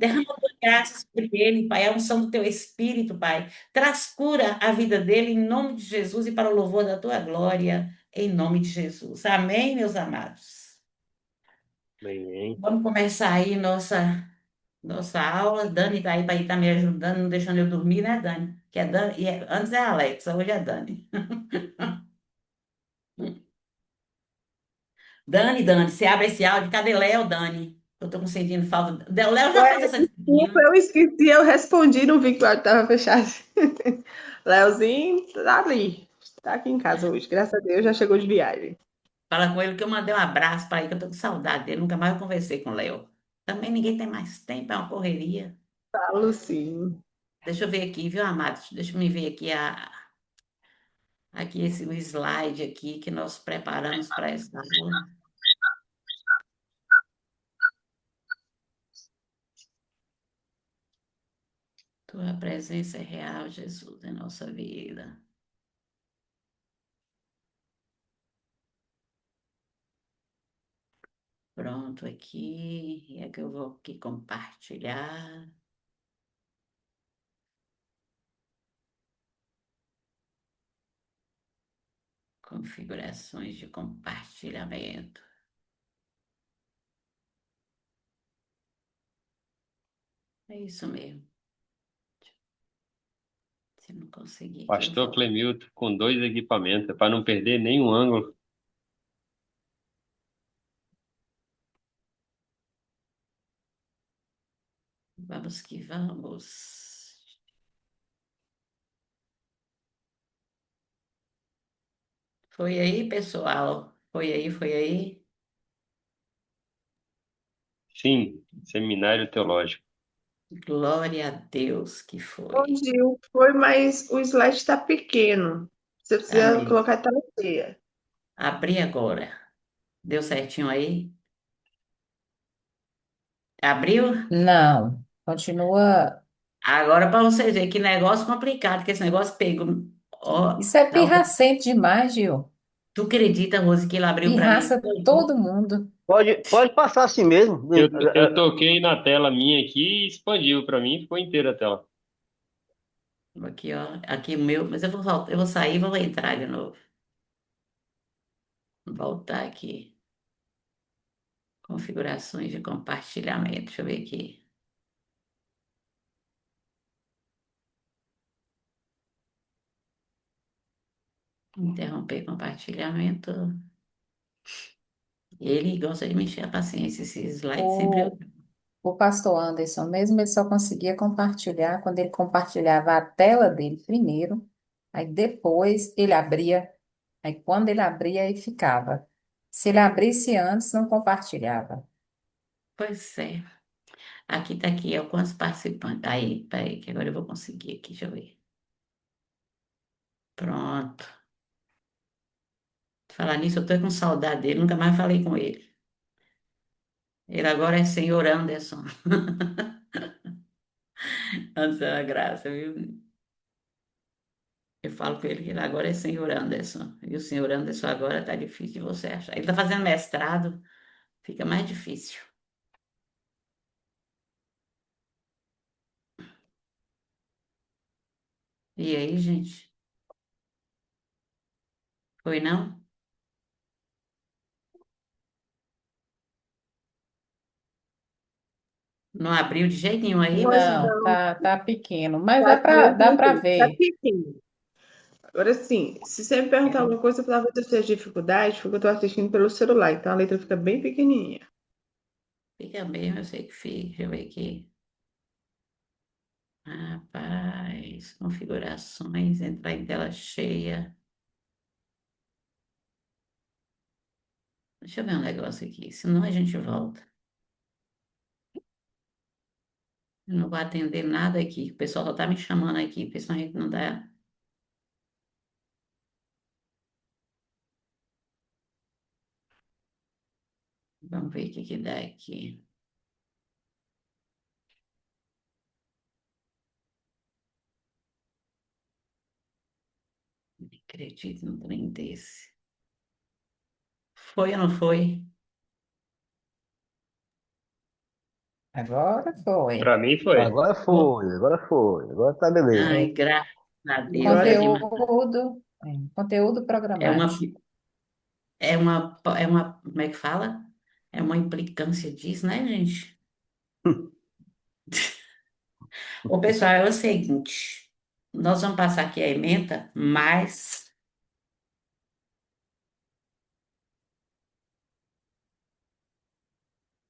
Derrama a tua graça sobre ele, Pai, a unção do teu Espírito, Pai. Traz cura à vida dele, em nome de Jesus e para o louvor da tua glória, em nome de Jesus. Amém, meus amados. Amém. Vamos começar aí nossa aula. Dani está aí para estar me ajudando, não deixando eu dormir, né, Dani? Que é Dani, antes é a Alexa, hoje é Dani. Dani, você abre esse áudio. Cadê Léo, Dani? Eu tô sentindo falta. O Léo já Ué, fez essa desculpa, disciplina. eu esqueci, eu respondi, não vi que o áudio estava fechado. Leozinho tá ali, tá aqui em casa hoje, graças a Deus, já chegou de viagem. Fala com ele que eu mandei um abraço para ele, que eu tô com saudade dele. Nunca mais eu conversei com o Léo. Também ninguém tem mais tempo, é uma correria. Falo sim. Deixa eu ver aqui, viu, amados? Deixa eu me ver aqui, aqui esse o slide aqui que nós preparamos para essa aula. Tua presença é real, Jesus, em nossa vida. Pronto, aqui. E é que eu vou aqui compartilhar. Configurações de compartilhamento. É isso mesmo. Se não conseguir aqui, eu Pastor volto. Clemilton com dois equipamentos, para não perder nenhum ângulo. Vamos que vamos. Foi aí, pessoal? Foi aí, foi aí? Sim, seminário teológico. Glória a Deus que Bom, foi. Gil, foi, mas o slide está pequeno. Você Tá precisa mesmo. colocar a tela cheia. Abri agora. Deu certinho aí? Abriu? Não, continua. Agora para vocês verem que negócio complicado, que esse negócio pegou. Ó, Isso é tá, pirracento demais, Gil. tu acredita, Rose, que ele abriu para mim? Pirraça todo mundo. Pode passar assim mesmo. Eu toquei na tela minha aqui e expandiu para mim, ficou inteira a tela. Aqui, ó. Aqui o meu. Mas eu vou voltar, eu vou sair e vou entrar de novo. Voltar aqui. Configurações de compartilhamento. Deixa eu ver aqui. Interromper compartilhamento. Ele gosta de mexer a paciência. Esse slide sempre eu. O, o pastor Anderson, mesmo ele só conseguia compartilhar quando ele compartilhava a tela dele primeiro, aí depois ele abria, aí quando ele abria, aí ficava. Se ele abrisse antes, não compartilhava. Pois é. Aqui tá aqui, ó. Quantos participantes? Aí, peraí, que agora eu vou conseguir aqui. Deixa eu ver. Pronto. Falar nisso, eu tô com saudade dele. Nunca mais falei com ele. Ele agora é senhor Anderson. Antes era graça, viu? Eu falo com ele que ele agora é senhor Anderson. E o senhor Anderson agora tá difícil de você achar. Ele tá fazendo mestrado, fica mais difícil. E aí, gente? Foi não? Não abriu de jeito nenhum aí, Pois pessoal? Não, não, tá pequeno, mas tá mesmo dá para assim, tá ver. pequeno. Agora sim, se você me perguntar alguma coisa, talvez eu tenha dificuldade, porque eu estou assistindo pelo celular, então a letra fica bem pequenininha. Fica mesmo, eu sei que fica. Deixa eu ver aqui. Rapaz, configurações, entrar em tela cheia. Deixa eu ver um negócio aqui, senão a gente volta. Eu não vou atender nada aqui. O pessoal só tá me chamando aqui, porque senão a gente não dá. Vamos ver o que que dá aqui. Não acredito num trem desse. Foi ou não foi? Agora foi. Pra mim foi. Agora tá beleza. Ai, graças a Deus, é Glória a demais. Conteúdo É uma, programático. como é que fala? É uma implicância disso, né, gente? Ô, pessoal, é o seguinte, nós vamos passar aqui a ementa, mas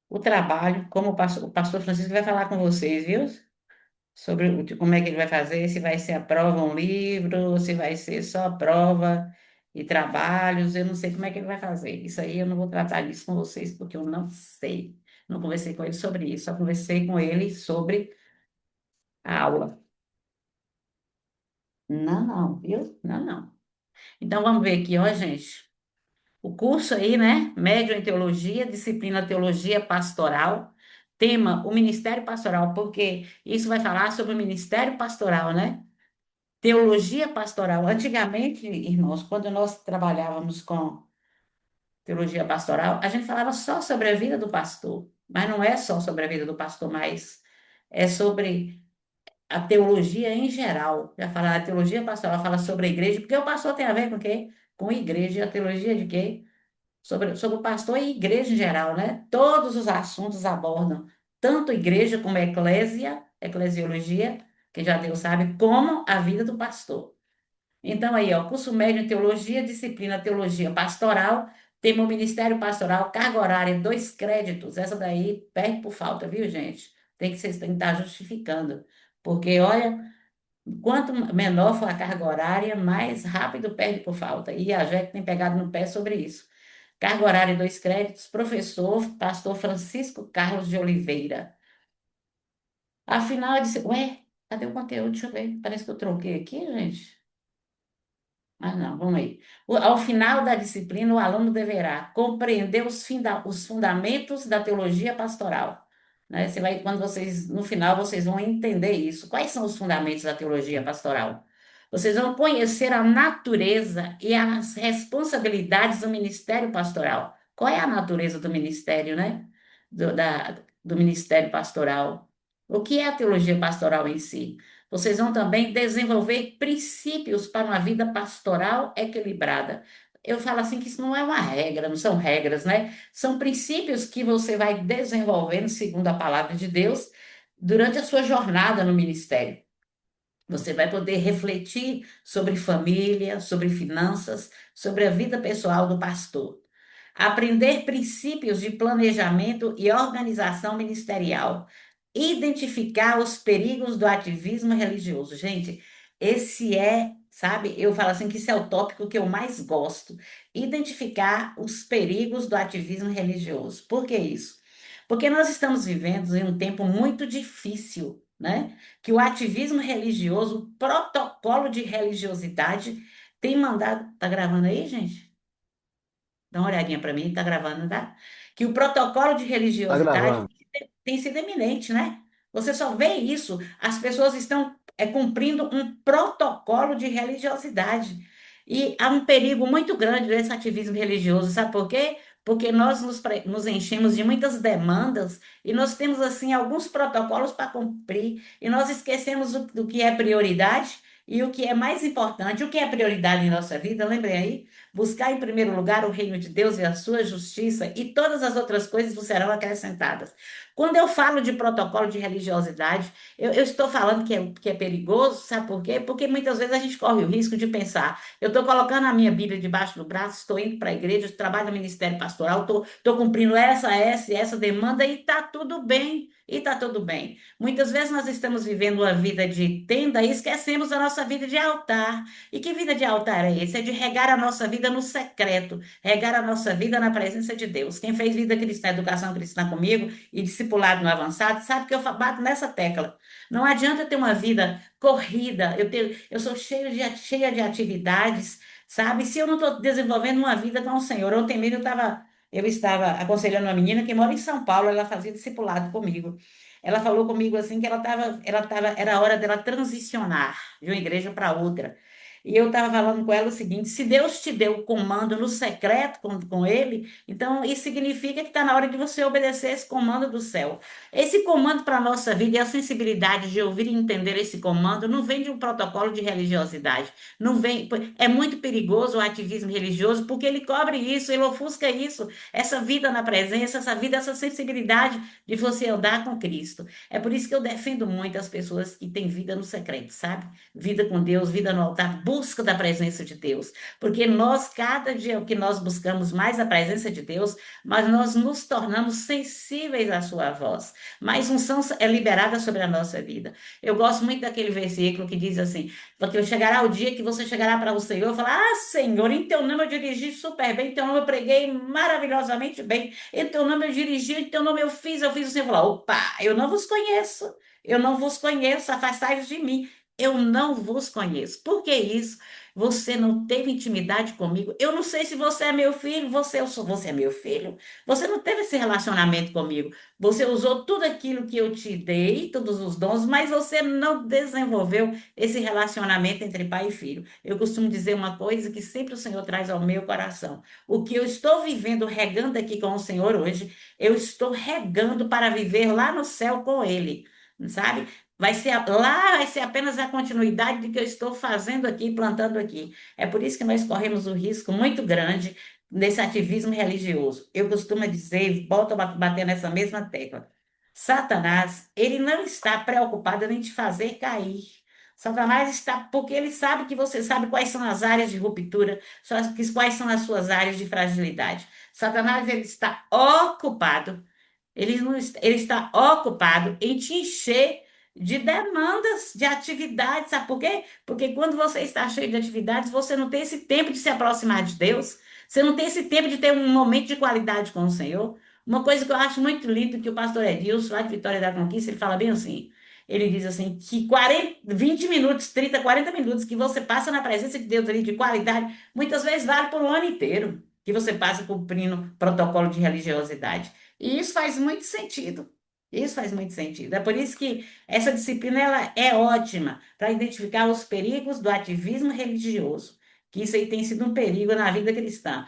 o trabalho, como o pastor Francisco vai falar com vocês, viu? Sobre como é que ele vai fazer, se vai ser a prova um livro, se vai ser só a prova e trabalhos, eu não sei como é que ele vai fazer. Isso aí eu não vou tratar disso com vocês, porque eu não sei. Não conversei com ele sobre isso, só conversei com ele sobre a aula. Não, não, viu? Não, não. Então vamos ver aqui, ó, gente. O curso aí, né? Médio em Teologia, disciplina Teologia Pastoral, tema o Ministério Pastoral, porque isso vai falar sobre o Ministério Pastoral, né? Teologia pastoral. Antigamente, irmãos, quando nós trabalhávamos com teologia pastoral, a gente falava só sobre a vida do pastor, mas não é só sobre a vida do pastor, mas é sobre a teologia em geral. Já falar a teologia pastoral fala sobre a igreja, porque o pastor tem a ver com o quê? Com igreja. A teologia de quê? Sobre o pastor e igreja em geral, né? Todos os assuntos abordam tanto igreja como eclésia, eclesiologia, que já Deus sabe, como a vida do pastor. Então, aí, ó, curso médio em teologia, disciplina teologia pastoral, tema o Ministério Pastoral, carga horária, 2 créditos. Essa daí perde por falta, viu, gente? Vocês têm que estar justificando. Porque, olha, quanto menor for a carga horária, mais rápido perde por falta. E a gente tem pegado no pé sobre isso. Carga horária, 2 créditos, professor, pastor Francisco Carlos de Oliveira. Afinal, eu disse, ué, cadê o conteúdo? Deixa eu ver. Parece que eu troquei aqui, gente. Mas não, vamos aí. Ao final da disciplina, o aluno deverá compreender os fundamentos da teologia pastoral. Né? Você vai, quando vocês, no final, vocês vão entender isso. Quais são os fundamentos da teologia pastoral? Vocês vão conhecer a natureza e as responsabilidades do ministério pastoral. Qual é a natureza do ministério, né? Do ministério pastoral. O que é a teologia pastoral em si? Vocês vão também desenvolver princípios para uma vida pastoral equilibrada. Eu falo assim que isso não é uma regra, não são regras, né? São princípios que você vai desenvolvendo segundo a palavra de Deus durante a sua jornada no ministério. Você vai poder refletir sobre família, sobre finanças, sobre a vida pessoal do pastor. Aprender princípios de planejamento e organização ministerial. Identificar os perigos do ativismo religioso. Gente, esse é, sabe, eu falo assim que esse é o tópico que eu mais gosto. Identificar os perigos do ativismo religioso. Por que isso? Porque nós estamos vivendo em um tempo muito difícil, né? Que o ativismo religioso, o protocolo de religiosidade tem mandado. Tá gravando aí, gente? Dá uma olhadinha para mim, tá gravando, tá? Que o protocolo de Tá religiosidade gravando. tem sido eminente, né? Você só vê isso, as pessoas estão cumprindo um protocolo de religiosidade. E há um perigo muito grande desse ativismo religioso, sabe por quê? Porque nós nos enchemos de muitas demandas e nós temos, assim, alguns protocolos para cumprir e nós esquecemos do que é prioridade e o que é mais importante. O que é prioridade em nossa vida? Lembrem aí? Buscar em primeiro lugar o reino de Deus e a sua justiça, e todas as outras coisas vos serão acrescentadas. Quando eu falo de protocolo de religiosidade, eu estou falando que é perigoso, sabe por quê? Porque muitas vezes a gente corre o risco de pensar: eu estou colocando a minha Bíblia debaixo do braço, estou indo para a igreja, trabalho no ministério pastoral, estou cumprindo essa e essa demanda, e está tudo bem. E está tudo bem. Muitas vezes nós estamos vivendo uma vida de tenda e esquecemos a nossa vida de altar. E que vida de altar é esse? É de regar a nossa vida no secreto, regar a nossa vida na presença de Deus. Quem fez vida cristã, educação cristã comigo e discipulado no avançado, sabe que eu bato nessa tecla. Não adianta ter uma vida corrida, eu sou cheia de atividades, sabe? Se eu não estou desenvolvendo uma vida com o Senhor. Ontem mesmo eu estava aconselhando uma menina que mora em São Paulo, ela fazia discipulado comigo. Ela falou comigo assim que era hora dela transicionar de uma igreja para outra. E eu estava falando com ela o seguinte: se Deus te deu o comando no secreto com Ele, então isso significa que está na hora de você obedecer esse comando do céu. Esse comando para a nossa vida e a sensibilidade de ouvir e entender esse comando não vem de um protocolo de religiosidade. Não vem, é muito perigoso o ativismo religioso, porque ele cobre isso, ele ofusca isso, essa vida na presença, essa vida, essa sensibilidade de você andar com Cristo. É por isso que eu defendo muito as pessoas que têm vida no secreto, sabe? Vida com Deus, vida no altar, busca da presença de Deus. Porque nós, cada dia que nós buscamos mais a presença de Deus, mas nós nos tornamos sensíveis à sua voz. Mais unção é liberada sobre a nossa vida. Eu gosto muito daquele versículo que diz assim: porque chegará o dia que você chegará para o Senhor e falar: Ah, Senhor, em teu nome eu dirigi super bem, em teu nome eu preguei maravilhosamente bem, em teu nome eu dirigi, em teu nome eu fiz. O Senhor falar: Opa, eu não vos conheço, eu não vos conheço, afastai-vos de mim. Eu não vos conheço. Por que isso? Você não teve intimidade comigo. Eu não sei se você é meu filho, você é meu filho. Você não teve esse relacionamento comigo. Você usou tudo aquilo que eu te dei, todos os dons, mas você não desenvolveu esse relacionamento entre pai e filho. Eu costumo dizer uma coisa que sempre o Senhor traz ao meu coração. O que eu estou vivendo, regando aqui com o Senhor hoje, eu estou regando para viver lá no céu com Ele, sabe? Lá vai ser apenas a continuidade do que eu estou fazendo aqui, plantando aqui. É por isso que nós corremos um risco muito grande nesse ativismo religioso. Eu costumo dizer, volto a bater nessa mesma tecla. Satanás, ele não está preocupado em te fazer cair. Satanás está, porque ele sabe que você sabe quais são as áreas de ruptura, quais são as suas áreas de fragilidade. Satanás, ele está ocupado, ele, não, ele está ocupado em te encher de demandas, de atividades. Sabe por quê? Porque quando você está cheio de atividades, você não tem esse tempo de se aproximar de Deus, você não tem esse tempo de ter um momento de qualidade com o Senhor. Uma coisa que eu acho muito lindo que o pastor Edilson, lá de Vitória da Conquista, ele fala bem assim. Ele diz assim que 20 minutos, 30, 40 minutos que você passa na presença de Deus ali de qualidade, muitas vezes vale por um ano inteiro que você passa cumprindo protocolo de religiosidade. E isso faz muito sentido. Isso faz muito sentido. É por isso que essa disciplina ela é ótima para identificar os perigos do ativismo religioso, que isso aí tem sido um perigo na vida cristã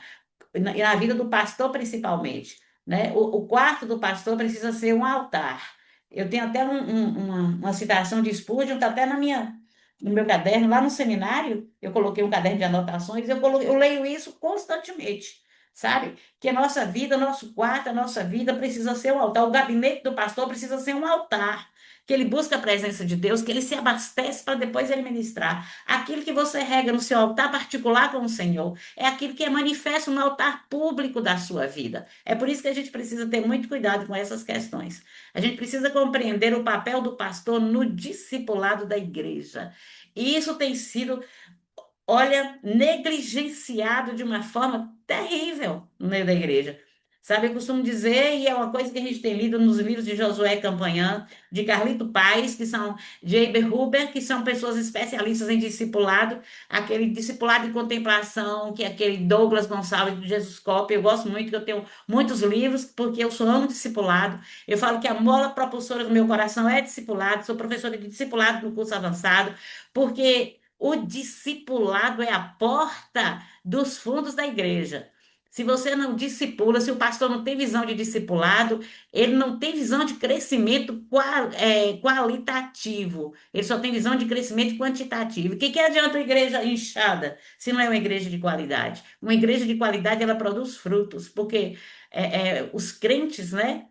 e na vida do pastor principalmente, né? O quarto do pastor precisa ser um altar. Eu tenho até uma citação de Spurgeon, está até no meu caderno, lá no seminário, eu coloquei um caderno de anotações, eu leio isso constantemente, sabe? Que a nossa vida, nosso quarto, a nossa vida precisa ser um altar. O gabinete do pastor precisa ser um altar. Que ele busca a presença de Deus, que ele se abastece para depois ele ministrar. Aquilo que você rega no seu altar particular com o Senhor, é aquilo que é manifesto no altar público da sua vida. É por isso que a gente precisa ter muito cuidado com essas questões. A gente precisa compreender o papel do pastor no discipulado da igreja. E isso tem sido, olha, negligenciado de uma forma terrível no meio da igreja. Sabe, eu costumo dizer, e é uma coisa que a gente tem lido nos livros de Josué Campanhã, de Carlito Paes, que são de Eber Huber, que são pessoas especialistas em discipulado, aquele discipulado de contemplação, que é aquele Douglas Gonçalves de Jesus Cop. Eu gosto muito, que eu tenho muitos livros, porque eu sou amo discipulado. Eu falo que a mola propulsora do meu coração é discipulado, sou professora de discipulado no curso avançado, porque o discipulado é a porta dos fundos da igreja. Se você não discipula, se o pastor não tem visão de discipulado, ele não tem visão de crescimento qualitativo, ele só tem visão de crescimento quantitativo. O que adianta uma igreja inchada se não é uma igreja de qualidade? Uma igreja de qualidade, ela produz frutos, porque os crentes, né,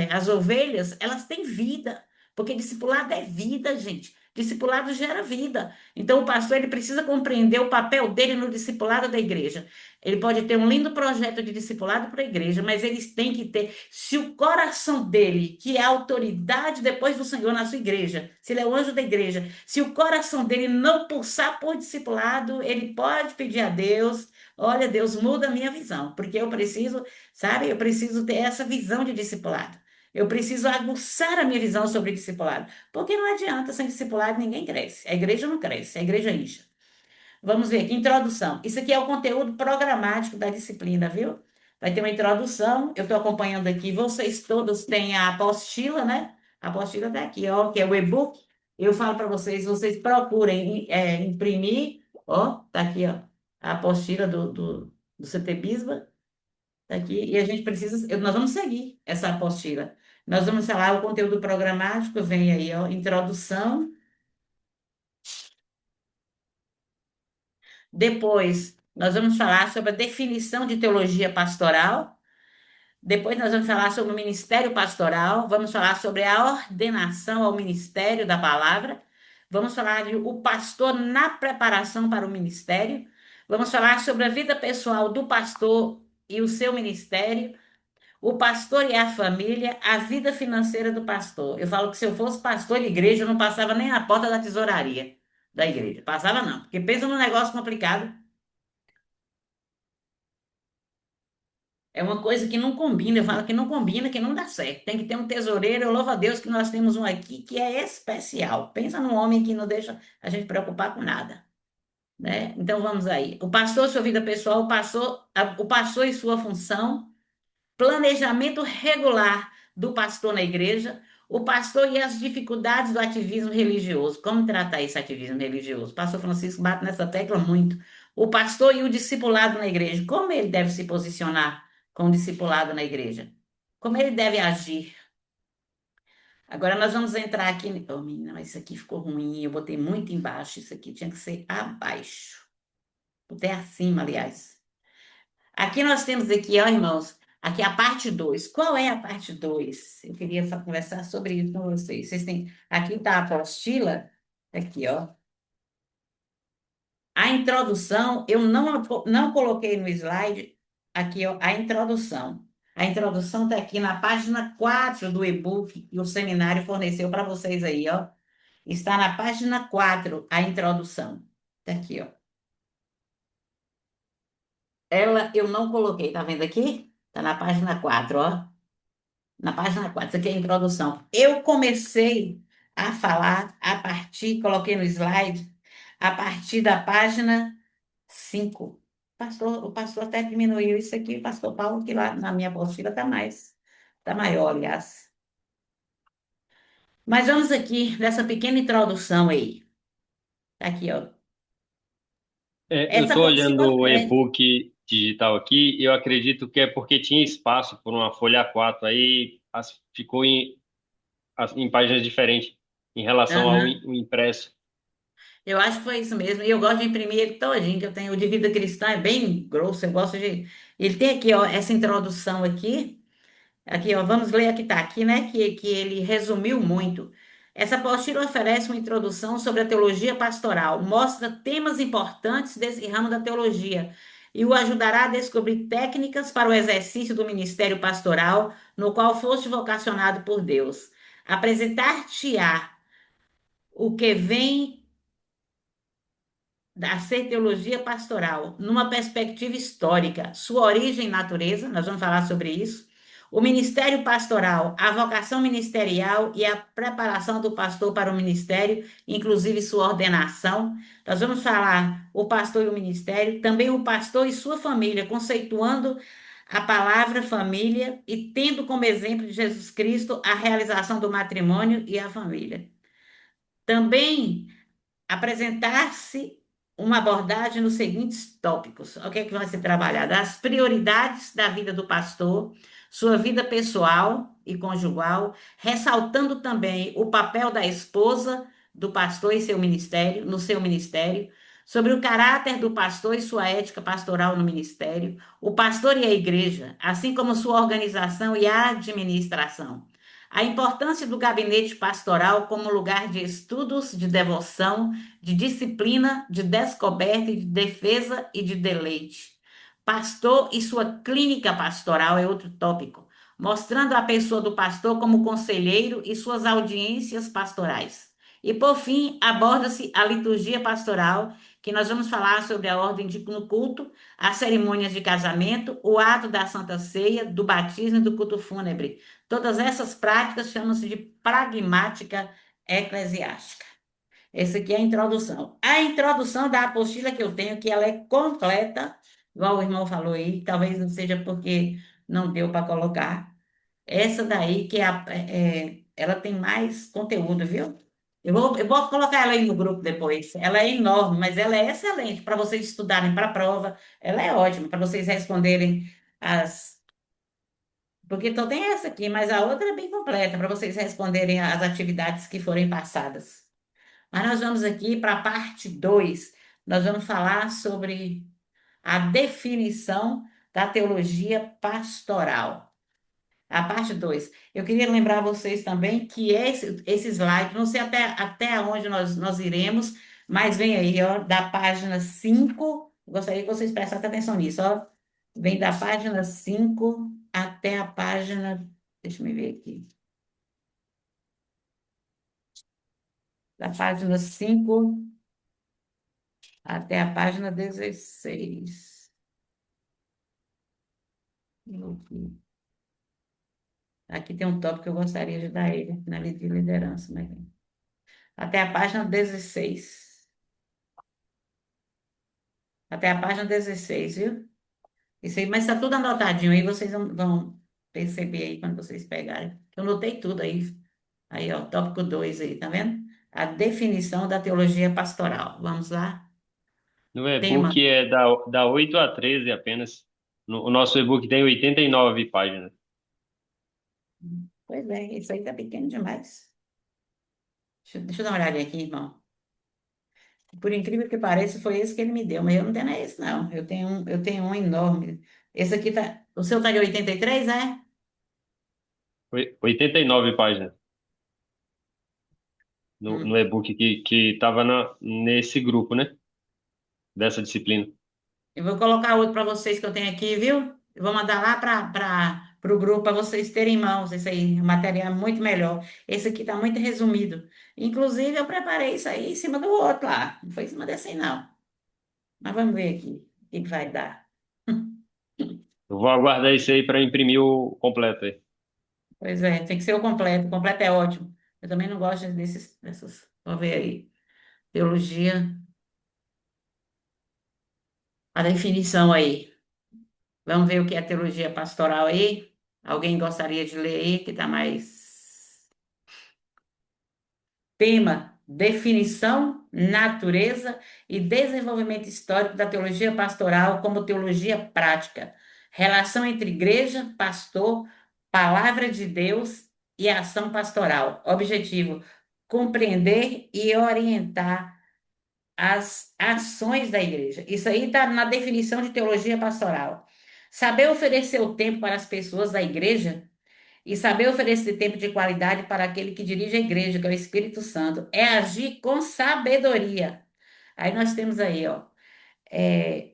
as ovelhas, elas têm vida, porque discipulado é vida, gente. Discipulado gera vida. Então, o pastor ele precisa compreender o papel dele no discipulado da igreja. Ele pode ter um lindo projeto de discipulado para a igreja, mas eles têm que ter, se o coração dele, que é a autoridade depois do Senhor na sua igreja, se ele é o anjo da igreja, se o coração dele não pulsar por discipulado, ele pode pedir a Deus: olha, Deus, muda a minha visão, porque eu preciso, sabe, eu preciso ter essa visão de discipulado. Eu preciso aguçar a minha visão sobre discipulado. Porque não adianta, sem discipulado ninguém cresce. A igreja não cresce, a igreja incha. Vamos ver aqui, introdução. Isso aqui é o conteúdo programático da disciplina, viu? Vai ter uma introdução, eu estou acompanhando aqui. Vocês todos têm a apostila, né? A apostila está aqui, ó, que é o e-book. Eu falo para vocês, vocês procurem imprimir Ó, tá aqui, ó, a apostila do CT Bisba, tá aqui, e a gente precisa, nós vamos seguir essa apostila. Nós vamos falar o conteúdo programático, vem aí, ó, introdução. Depois, nós vamos falar sobre a definição de teologia pastoral. Depois, nós vamos falar sobre o ministério pastoral. Vamos falar sobre a ordenação ao ministério da palavra. Vamos falar de o pastor na preparação para o ministério. Vamos falar sobre a vida pessoal do pastor e o seu ministério. O pastor e a família, a vida financeira do pastor. Eu falo que se eu fosse pastor de igreja, eu não passava nem a porta da tesouraria da igreja. Passava não, porque pensa num negócio complicado. É uma coisa que não combina, eu falo que não combina, que não dá certo. Tem que ter um tesoureiro. Eu louvo a Deus que nós temos um aqui que é especial. Pensa num homem que não deixa a gente preocupar com nada, né? Então vamos aí. O pastor, sua vida pessoal, o pastor e sua função, planejamento regular do pastor na igreja, o pastor e as dificuldades do ativismo religioso. Como tratar esse ativismo religioso? O pastor Francisco bate nessa tecla muito. O pastor e o discipulado na igreja. Como ele deve se posicionar com o discipulado na igreja? Como ele deve agir? Agora nós vamos entrar aqui. Oh, menina, mas isso aqui ficou ruim. Eu botei muito embaixo. Isso aqui tinha que ser abaixo. Botei acima, aliás. Aqui nós temos aqui, ó, irmãos, aqui a parte 2. Qual é a parte 2? Eu queria conversar sobre isso com vocês. Vocês têm, aqui está a apostila, aqui, ó. A introdução, eu não coloquei no slide, aqui, ó, a introdução. A introdução está aqui na página 4 do e-book que o seminário forneceu para vocês aí, ó. Está na página 4 a introdução. Está aqui, ó. Ela eu não coloquei, tá vendo aqui? Está na página 4, ó. Na página 4, isso aqui é a introdução. Eu comecei a falar a partir, coloquei no slide, a partir da página 5. O pastor até diminuiu isso aqui, o pastor Paulo, que lá na minha apostila está mais, está maior, aliás. Mas vamos aqui nessa pequena introdução aí. Tá aqui, ó. Eu Essa estou olhando apostila o oferece. e-book digital aqui e eu acredito que é porque tinha espaço por uma folha A4, aí ficou em páginas diferentes em relação ao Aham. o impresso. Eu acho que foi isso mesmo. E eu gosto de imprimir ele todinho, que eu tenho o de vida cristã, é bem grosso, eu gosto de. Ele tem aqui, ó, essa introdução aqui. Aqui, ó, vamos ler aqui, tá aqui, né, que ele resumiu muito. Essa apostila oferece uma introdução sobre a teologia pastoral, mostra temas importantes desse ramo da teologia e o ajudará a descobrir técnicas para o exercício do ministério pastoral no qual foste vocacionado por Deus. Apresentar-te-á o que vem da ser teologia pastoral, numa perspectiva histórica, sua origem e natureza, nós vamos falar sobre isso, o ministério pastoral, a vocação ministerial e a preparação do pastor para o ministério, inclusive sua ordenação. Nós vamos falar o pastor e o ministério, também o pastor e sua família, conceituando a palavra família e tendo como exemplo de Jesus Cristo a realização do matrimônio e a família. Também apresentar-se uma abordagem nos seguintes tópicos. O que é que vai ser trabalhado? As prioridades da vida do pastor, sua vida pessoal e conjugal, ressaltando também o papel da esposa do pastor e seu ministério, no seu ministério, sobre o caráter do pastor e sua ética pastoral no ministério, o pastor e a igreja, assim como sua organização e administração. A importância do gabinete pastoral como lugar de estudos, de devoção, de disciplina, de descoberta, e de defesa e de deleite. Pastor e sua clínica pastoral é outro tópico, mostrando a pessoa do pastor como conselheiro e suas audiências pastorais. E, por fim, aborda-se a liturgia pastoral, que nós vamos falar sobre a ordem no culto, as cerimônias de casamento, o ato da Santa Ceia, do batismo e do culto fúnebre. Todas essas práticas chamam-se de pragmática eclesiástica. Essa aqui é a introdução. A introdução da apostila que eu tenho, que ela é completa, igual o irmão falou aí, talvez não seja porque não deu para colocar. Essa daí ela tem mais conteúdo, viu? Eu vou colocar ela aí no grupo depois. Ela é enorme, mas ela é excelente para vocês estudarem para a prova. Ela é ótima para vocês responderem as. Porque então tem essa aqui, mas a outra é bem completa para vocês responderem as atividades que forem passadas. Mas nós vamos aqui para a parte 2. Nós vamos falar sobre a definição da teologia pastoral. A parte 2. Eu queria lembrar vocês também que esse slide, não sei até onde nós iremos, mas vem aí, ó, da página 5. Gostaria que vocês prestassem atenção nisso, ó. Vem da página 5 até a página. Deixa eu ver aqui. Da página 5 até a página 16. Aqui tem um tópico que eu gostaria de dar ele, na lei de liderança, mas até a página 16. Até a página 16, viu? Isso aí, mas está tudo anotadinho aí, vocês vão perceber aí quando vocês pegarem. Eu notei tudo aí. Aí, ó, tópico 2 aí, tá vendo? A definição da teologia pastoral. Vamos lá? No Tema. e-book é da 8 a 13 apenas. O nosso e-book tem 89 páginas. Pois é, isso aí tá pequeno demais. Deixa eu dar uma olhadinha aqui, irmão. Por incrível que pareça, foi esse que ele me deu, mas eu não tenho esse, não. Eu tenho um enorme. Esse aqui tá. O seu tá de 83, é? 89 páginas no Hum. e-book que estava nesse grupo, né? Dessa disciplina. Eu vou colocar outro para vocês que eu tenho aqui, viu? Eu vou mandar lá para o grupo para vocês terem em mãos. Esse aí, o material é muito melhor. Esse aqui está muito resumido. Inclusive, eu preparei isso aí em cima do outro lá. Não foi em cima desse aí, não. Mas vamos ver aqui o que vai dar. Eu vou aguardar isso aí para imprimir o completo aí. Pois é, tem que ser o completo. O completo é ótimo. Eu também não gosto dessas. Vamos ver aí. Teologia, a definição aí. Vamos ver o que é teologia pastoral aí. Alguém gostaria de ler aí, que está mais. Tema: definição, natureza e desenvolvimento histórico da teologia pastoral como teologia prática. Relação entre igreja, pastor, palavra de Deus e ação pastoral. Objetivo: compreender e orientar as ações da igreja. Isso aí está na definição de teologia pastoral. Saber oferecer o tempo para as pessoas da igreja e saber oferecer tempo de qualidade para aquele que dirige a igreja, que é o Espírito Santo, é agir com sabedoria. Aí nós temos aí, ó,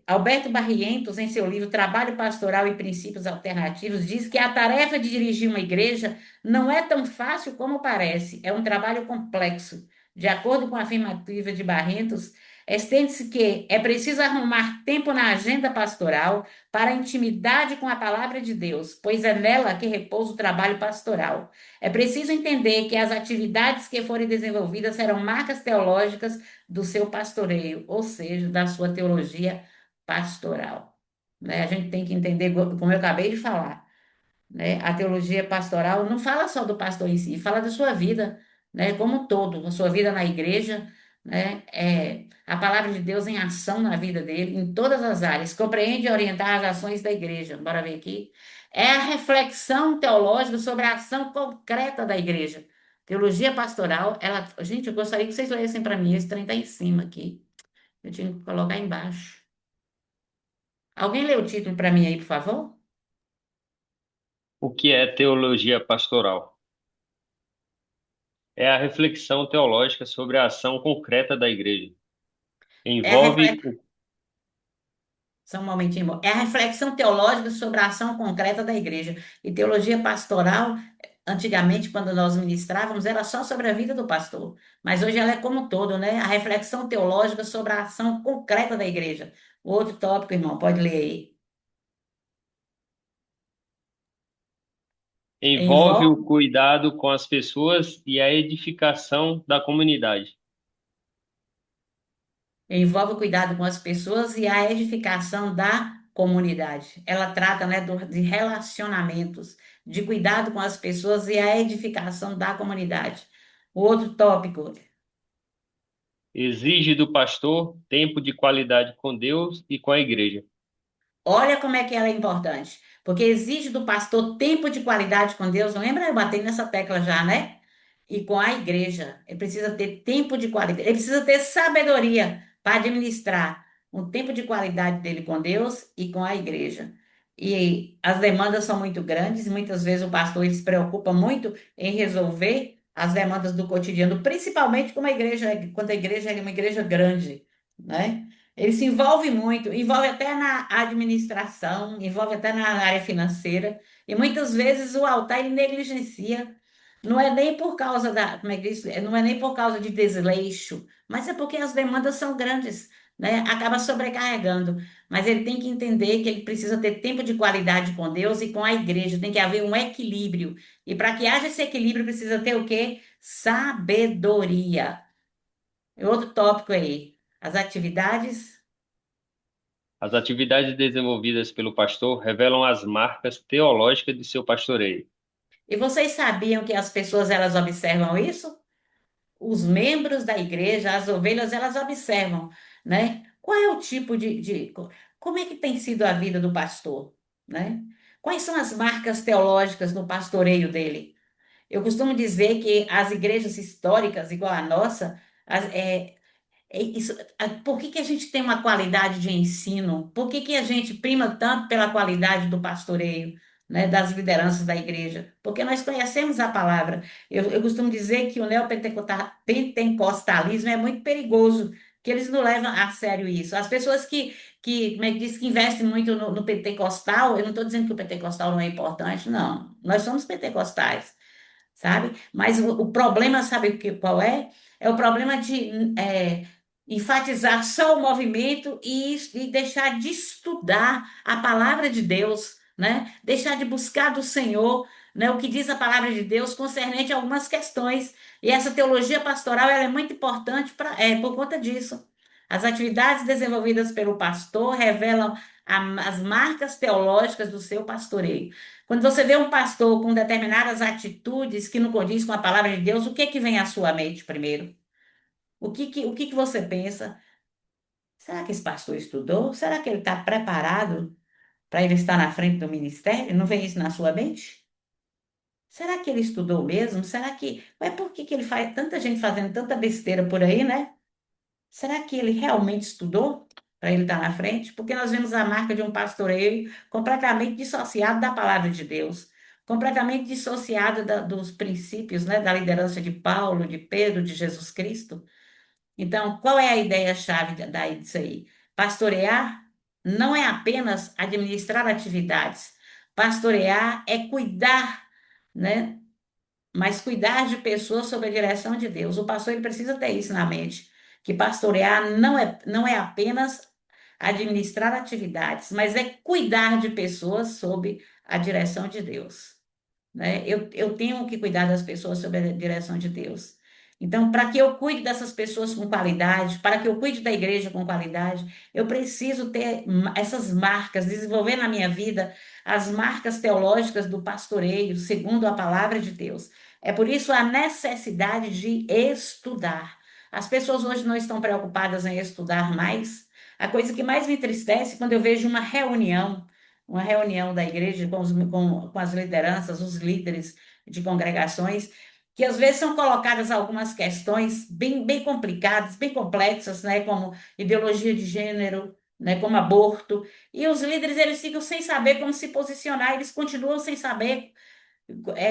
Alberto Barrientos, em seu livro Trabalho Pastoral e Princípios Alternativos, diz que a tarefa de dirigir uma igreja não é tão fácil como parece, é um trabalho complexo. De acordo com a afirmativa de Barrientos, estende-se que é preciso arrumar tempo na agenda pastoral para a intimidade com a palavra de Deus, pois é nela que repousa o trabalho pastoral. É preciso entender que as atividades que forem desenvolvidas serão marcas teológicas do seu pastoreio, ou seja, da sua teologia pastoral. Né? A gente tem que entender, como eu acabei de falar, né? A teologia pastoral não fala só do pastor em si, fala da sua vida, né? Como um todo, a sua vida na igreja, né? A palavra de Deus em ação na vida dele, em todas as áreas, compreende e orientar as ações da igreja. Bora ver aqui. É a reflexão teológica sobre a ação concreta da igreja. Teologia pastoral, ela. Gente, eu gostaria que vocês lessem para mim, esse trem está em cima aqui. Eu tinha que colocar embaixo. Alguém lê o título para mim aí, por favor? O que é teologia pastoral? É a reflexão teológica sobre a ação concreta da igreja. É a Envolve reflexão. Só um momentinho, amor. É a reflexão teológica sobre a ação concreta da igreja. E teologia pastoral, antigamente, quando nós ministrávamos, era só sobre a vida do pastor. Mas hoje ela é como um todo, né? A reflexão teológica sobre a ação concreta da igreja. O outro tópico, irmão, pode ler aí. envolve Envolve, o cuidado com as pessoas e a edificação da comunidade. envolve o cuidado com as pessoas e a edificação da comunidade. Ela trata, né, de relacionamentos, de cuidado com as pessoas e a edificação da comunidade. O outro tópico. Exige do pastor tempo de qualidade com Deus e com a igreja. Olha como é que ela é importante. Porque exige do pastor tempo de qualidade com Deus. Lembra? Eu bati nessa tecla já, né? E com a igreja. Ele precisa ter tempo de qualidade. Ele precisa ter sabedoria para administrar um tempo de qualidade dele com Deus e com a igreja. E as demandas são muito grandes. Muitas vezes o pastor ele se preocupa muito em resolver as demandas do cotidiano, principalmente como a igreja, quando a igreja é uma igreja grande, né? Ele se envolve muito, envolve até na administração, envolve até na área financeira, e muitas vezes o altar ele negligencia. Não é nem por causa da, como é que diz? Não é nem por causa de desleixo, mas é porque as demandas são grandes, né? Acaba sobrecarregando. Mas ele tem que entender que ele precisa ter tempo de qualidade com Deus e com a igreja, tem que haver um equilíbrio. E para que haja esse equilíbrio, precisa ter o quê? Sabedoria. E outro tópico aí, as atividades. As atividades desenvolvidas pelo pastor revelam as marcas teológicas de seu pastoreio. E vocês sabiam que as pessoas elas observam isso? Os membros da igreja, as ovelhas, elas observam, né? Qual é o tipo como é que tem sido a vida do pastor, né? Quais são as marcas teológicas no pastoreio dele? Eu costumo dizer que as igrejas históricas, igual a nossa, por que que a gente tem uma qualidade de ensino? Por que que a gente prima tanto pela qualidade do pastoreio, né, das lideranças da igreja? Porque nós conhecemos a palavra. Eu costumo dizer que o neopentecostalismo é muito perigoso, que eles não levam a sério isso. As pessoas como é que diz, que investem muito no pentecostal, eu não estou dizendo que o pentecostal não é importante, não. Nós somos pentecostais, sabe? Mas o problema, sabe qual é? É o problema de enfatizar só o movimento e deixar de estudar a palavra de Deus, né? Deixar de buscar do Senhor, né? O que diz a palavra de Deus concernente a algumas questões. E essa teologia pastoral ela é muito importante por conta disso. As atividades desenvolvidas pelo pastor revelam as marcas teológicas do seu pastoreio. Quando você vê um pastor com determinadas atitudes que não condiz com a palavra de Deus, o que que vem à sua mente primeiro? O que que você pensa? Será que esse pastor estudou? Será que ele está preparado para ele estar na frente do ministério? Não vem isso na sua mente? Será que ele estudou mesmo? Será que. Mas por que que ele faz tanta gente fazendo tanta besteira por aí, né? Será que ele realmente estudou para ele estar na frente? Porque nós vemos a marca de um pastoreio completamente dissociado da palavra de Deus, completamente dissociado dos princípios, né, da liderança de Paulo, de Pedro, de Jesus Cristo. Então, qual é a ideia-chave daí disso aí? Pastorear não é apenas administrar atividades. Pastorear é cuidar, né? Mas cuidar de pessoas sob a direção de Deus. O pastor ele precisa ter isso na mente, que pastorear não é apenas administrar atividades, mas é cuidar de pessoas sob a direção de Deus, né? Eu tenho que cuidar das pessoas sob a direção de Deus. Então, para que eu cuide dessas pessoas com qualidade, para que eu cuide da igreja com qualidade, eu preciso ter essas marcas, desenvolver na minha vida as marcas teológicas do pastoreio, segundo a palavra de Deus. É por isso a necessidade de estudar. As pessoas hoje não estão preocupadas em estudar mais. A coisa que mais me entristece é quando eu vejo uma reunião da igreja com as lideranças, os líderes de congregações, que às vezes são colocadas algumas questões bem complicadas, bem complexas, né, como ideologia de gênero, né, como aborto, e os líderes eles ficam sem saber como se posicionar, eles continuam sem saber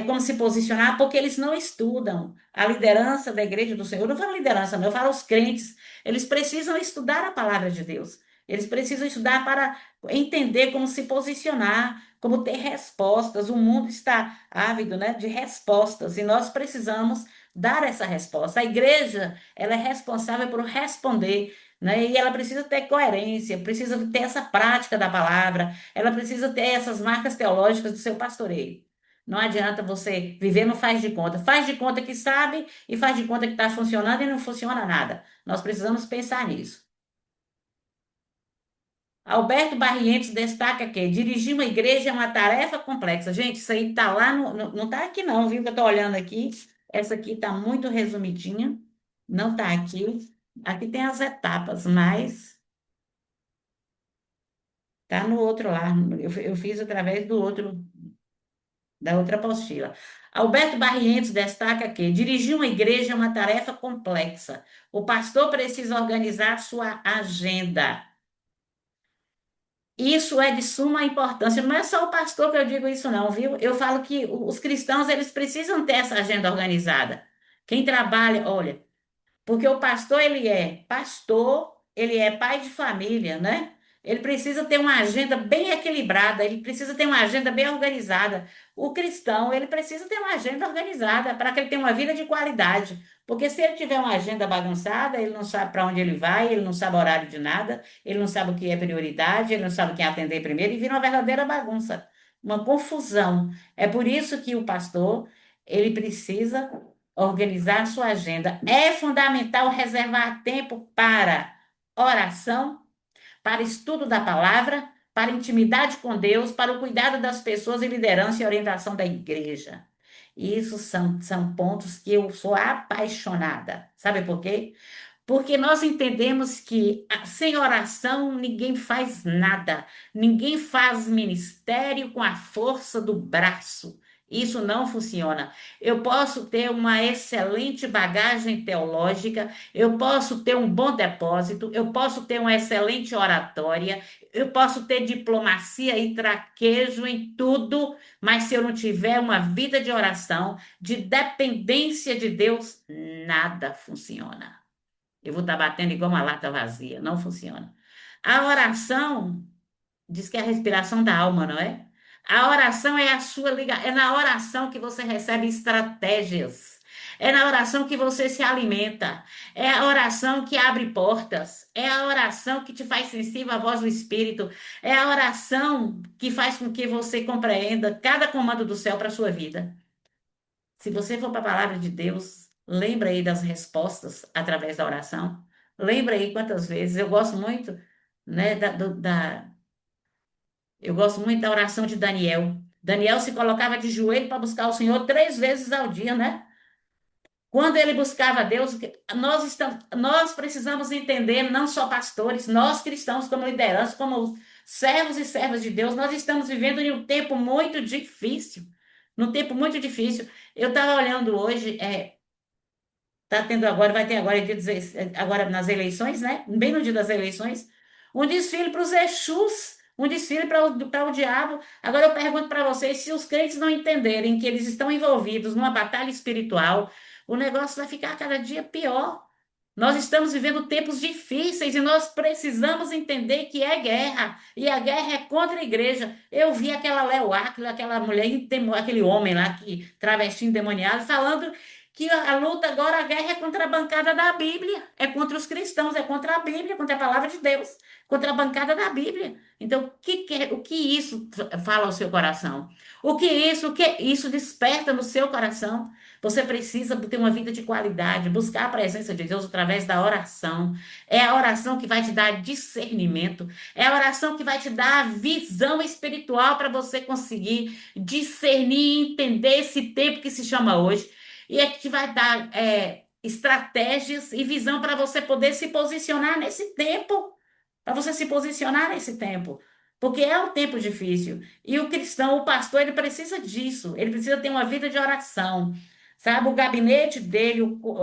como se posicionar, porque eles não estudam. A liderança da igreja do Senhor, eu não falo liderança, não, eu falo os crentes, eles precisam estudar a palavra de Deus. Eles precisam estudar para entender como se posicionar, como ter respostas. O mundo está ávido, né, de respostas e nós precisamos dar essa resposta. A igreja, ela é responsável por responder, né? E ela precisa ter coerência, precisa ter essa prática da palavra, ela precisa ter essas marcas teológicas do seu pastoreio. Não adianta você viver no faz de conta. Faz de conta que sabe e faz de conta que está funcionando e não funciona nada. Nós precisamos pensar nisso. Alberto Barrientos destaca que dirigir uma igreja é uma tarefa complexa. Gente, isso aí está lá, não está aqui não, viu? Que eu estou olhando aqui. Essa aqui está muito resumidinha. Não está aqui. Aqui tem as etapas, mas tá no outro lá. Eu fiz através do outro, da outra apostila. Alberto Barrientos destaca que dirigir uma igreja é uma tarefa complexa. O pastor precisa organizar sua agenda. Isso é de suma importância. Não é só o pastor que eu digo isso, não, viu? Eu falo que os cristãos, eles precisam ter essa agenda organizada. Quem trabalha, olha. Porque o pastor, ele é pai de família, né? Ele precisa ter uma agenda bem equilibrada, ele precisa ter uma agenda bem organizada. O cristão, ele precisa ter uma agenda organizada para que ele tenha uma vida de qualidade. Porque se ele tiver uma agenda bagunçada, ele não sabe para onde ele vai, ele não sabe o horário de nada, ele não sabe o que é prioridade, ele não sabe quem atender primeiro e vira uma verdadeira bagunça, uma confusão. É por isso que o pastor, ele precisa organizar sua agenda. É fundamental reservar tempo para oração, para estudo da palavra, para intimidade com Deus, para o cuidado das pessoas e liderança e orientação da igreja. Isso são pontos que eu sou apaixonada. Sabe por quê? Porque nós entendemos que sem oração ninguém faz nada, ninguém faz ministério com a força do braço. Isso não funciona. Eu posso ter uma excelente bagagem teológica, eu posso ter um bom depósito, eu posso ter uma excelente oratória, eu posso ter diplomacia e traquejo em tudo, mas se eu não tiver uma vida de oração, de dependência de Deus, nada funciona. Eu vou estar batendo igual uma lata vazia. Não funciona. A oração diz que é a respiração da alma, não é? A oração é a sua liga, é na oração que você recebe estratégias. É na oração que você se alimenta. É a oração que abre portas. É a oração que te faz sensível à voz do Espírito. É a oração que faz com que você compreenda cada comando do céu para a sua vida. Se você for para a palavra de Deus, lembra aí das respostas através da oração. Lembra aí quantas vezes. Eu gosto muito, né, eu gosto muito da oração de Daniel. Daniel se colocava de joelho para buscar o Senhor 3 vezes ao dia, né? Quando ele buscava Deus, nós precisamos entender, não só pastores, nós cristãos, como liderança, como servos e servas de Deus, nós estamos vivendo em um tempo muito difícil. Num tempo muito difícil. Eu estava olhando hoje, tá tendo agora, vai ter agora, agora nas eleições, né? Bem no dia das eleições, um desfile para os Exus, um desfile para o diabo. Agora eu pergunto para vocês, se os crentes não entenderem que eles estão envolvidos numa batalha espiritual, o negócio vai ficar cada dia pior. Nós estamos vivendo tempos difíceis e nós precisamos entender que é guerra, e a guerra é contra a igreja. Eu vi aquela Léo Áquila, aquela mulher, aquele homem lá, que travesti endemoniado, falando que a luta agora, a guerra é contra a bancada da Bíblia, é contra os cristãos, é contra a Bíblia, contra a palavra de Deus, contra a bancada da Bíblia. Então, o que isso fala ao seu coração? O que isso desperta no seu coração? Você precisa ter uma vida de qualidade, buscar a presença de Deus através da oração. É a oração que vai te dar discernimento, é a oração que vai te dar a visão espiritual para você conseguir discernir e entender esse tempo que se chama hoje. E é que te vai dar estratégias e visão para você poder se posicionar nesse tempo. Para você se posicionar nesse tempo. Porque é um tempo difícil. E o cristão, o pastor, ele precisa disso. Ele precisa ter uma vida de oração. Sabe, o gabinete dele,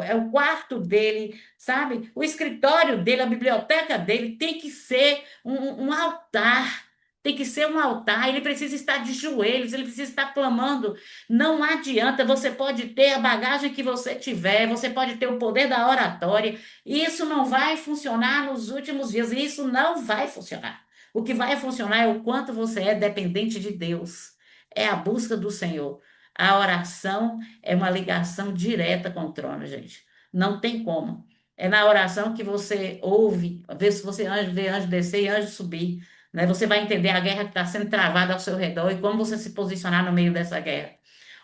é o quarto dele, sabe? O escritório dele, a biblioteca dele tem que ser um altar. Tem que ser um altar. Ele precisa estar de joelhos, ele precisa estar clamando. Não adianta, você pode ter a bagagem que você tiver, você pode ter o poder da oratória. Isso não vai funcionar nos últimos dias. Isso não vai funcionar. O que vai funcionar é o quanto você é dependente de Deus. É a busca do Senhor. A oração é uma ligação direta com o trono, gente. Não tem como. É na oração que você ouve, vê se você vê anjo descer e anjo subir, né? Você vai entender a guerra que está sendo travada ao seu redor e como você se posicionar no meio dessa guerra.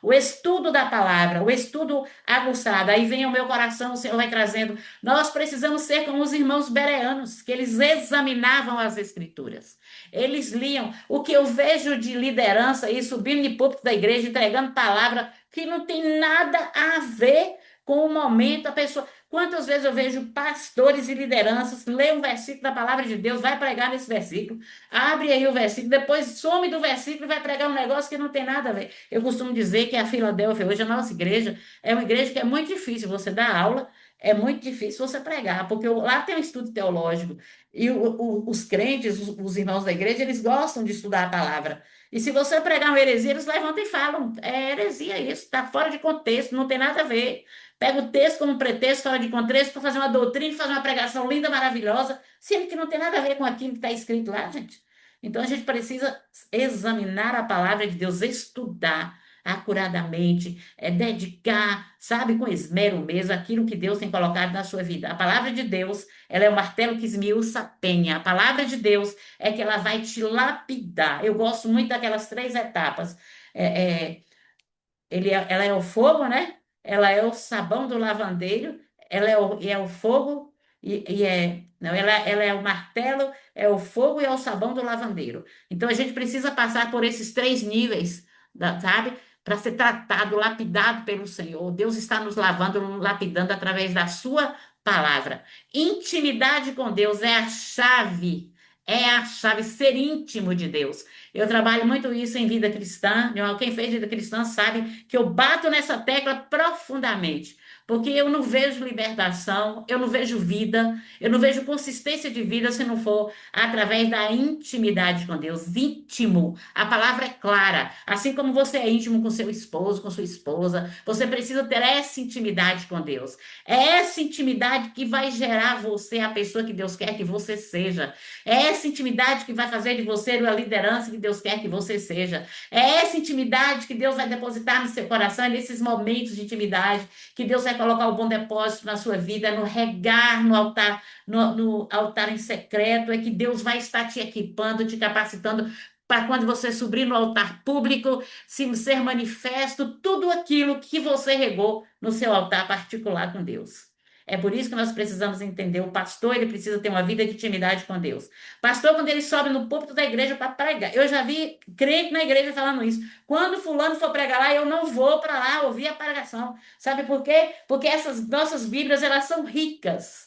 O estudo da palavra, o estudo aguçado, aí vem ao meu coração, o Senhor vai trazendo. Nós precisamos ser como os irmãos bereanos, que eles examinavam as escrituras. Eles liam. O que eu vejo de liderança aí subindo de púlpito da igreja, entregando palavra que não tem nada a ver com o momento, a pessoa. Quantas vezes eu vejo pastores e lideranças ler um versículo da palavra de Deus, vai pregar nesse versículo, abre aí o versículo, depois some do versículo e vai pregar um negócio que não tem nada a ver. Eu costumo dizer que a Filadélfia, hoje a nossa igreja, é uma igreja que é muito difícil você dar aula, é muito difícil você pregar, porque lá tem um estudo teológico e os crentes, os irmãos da igreja, eles gostam de estudar a palavra. E se você pregar uma heresia, eles levantam e falam: é heresia isso, está fora de contexto, não tem nada a ver. Pega o texto como pretexto, fora de contexto, para fazer uma doutrina, fazer uma pregação linda, maravilhosa, sendo que não tem nada a ver com aquilo que está escrito lá, gente. Então a gente precisa examinar a palavra de Deus, estudar acuradamente, dedicar, sabe, com esmero mesmo, aquilo que Deus tem colocado na sua vida. A palavra de Deus, ela é o martelo que esmiuça a penha. A palavra de Deus é que ela vai te lapidar. Eu gosto muito daquelas três etapas. É, é, ela é o fogo, né? Ela é o sabão do lavandeiro, é o fogo não, ela é o martelo, é o fogo e é o sabão do lavandeiro. Então a gente precisa passar por esses três níveis, sabe? Para ser tratado, lapidado pelo Senhor. Deus está nos lavando, nos lapidando através da sua palavra. Intimidade com Deus é a chave, ser íntimo de Deus. Eu trabalho muito isso em vida cristã. Quem fez vida cristã sabe que eu bato nessa tecla profundamente. Porque eu não vejo libertação, eu não vejo vida, eu não vejo consistência de vida se não for através da intimidade com Deus. Íntimo. A palavra é clara. Assim como você é íntimo com seu esposo, com sua esposa, você precisa ter essa intimidade com Deus. É essa intimidade que vai gerar você a pessoa que Deus quer que você seja. É essa intimidade que vai fazer de você a liderança que Deus quer que você seja. É essa intimidade que Deus vai depositar no seu coração, é nesses momentos de intimidade que Deus vai colocar o bom depósito na sua vida, no regar, no altar, no altar em secreto, é que Deus vai estar te equipando, te capacitando para quando você subir no altar público, se ser manifesto tudo aquilo que você regou no seu altar particular com Deus. É por isso que nós precisamos entender. O pastor, ele precisa ter uma vida de intimidade com Deus. Pastor, quando ele sobe no púlpito da igreja para pregar, eu já vi crente na igreja falando isso. Quando fulano for pregar lá, eu não vou para lá ouvir a pregação. Sabe por quê? Porque essas nossas Bíblias, elas são ricas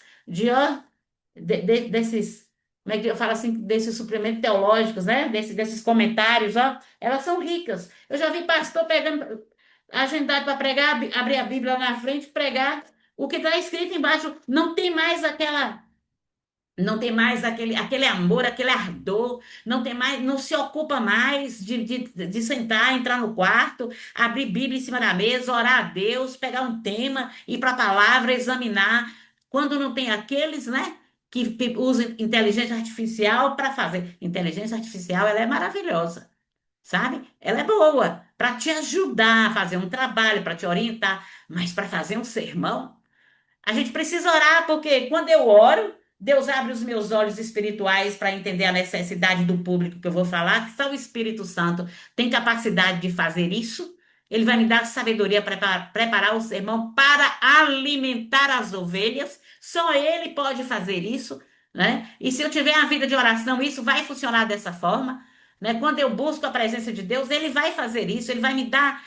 desses, como é que eu falo assim, desses suplementos teológicos, né? Desses comentários, ó. Elas são ricas. Eu já vi pastor pegando, agendado para pregar, abrir a Bíblia na frente, pregar. O que está escrito embaixo não tem mais aquela. Não tem mais aquele amor, aquele ardor, não tem mais, não se ocupa mais de sentar, entrar no quarto, abrir Bíblia em cima da mesa, orar a Deus, pegar um tema, ir para a palavra, examinar. Quando não tem aqueles, né, que usam inteligência artificial para fazer. Inteligência artificial, ela é maravilhosa, sabe? Ela é boa para te ajudar a fazer um trabalho, para te orientar, mas para fazer um sermão. A gente precisa orar, porque quando eu oro, Deus abre os meus olhos espirituais para entender a necessidade do público que eu vou falar, que só o Espírito Santo tem capacidade de fazer isso. Ele vai me dar sabedoria para preparar o sermão para alimentar as ovelhas. Só ele pode fazer isso, né? E se eu tiver a vida de oração, isso vai funcionar dessa forma, né? Quando eu busco a presença de Deus, ele vai fazer isso, ele vai me dar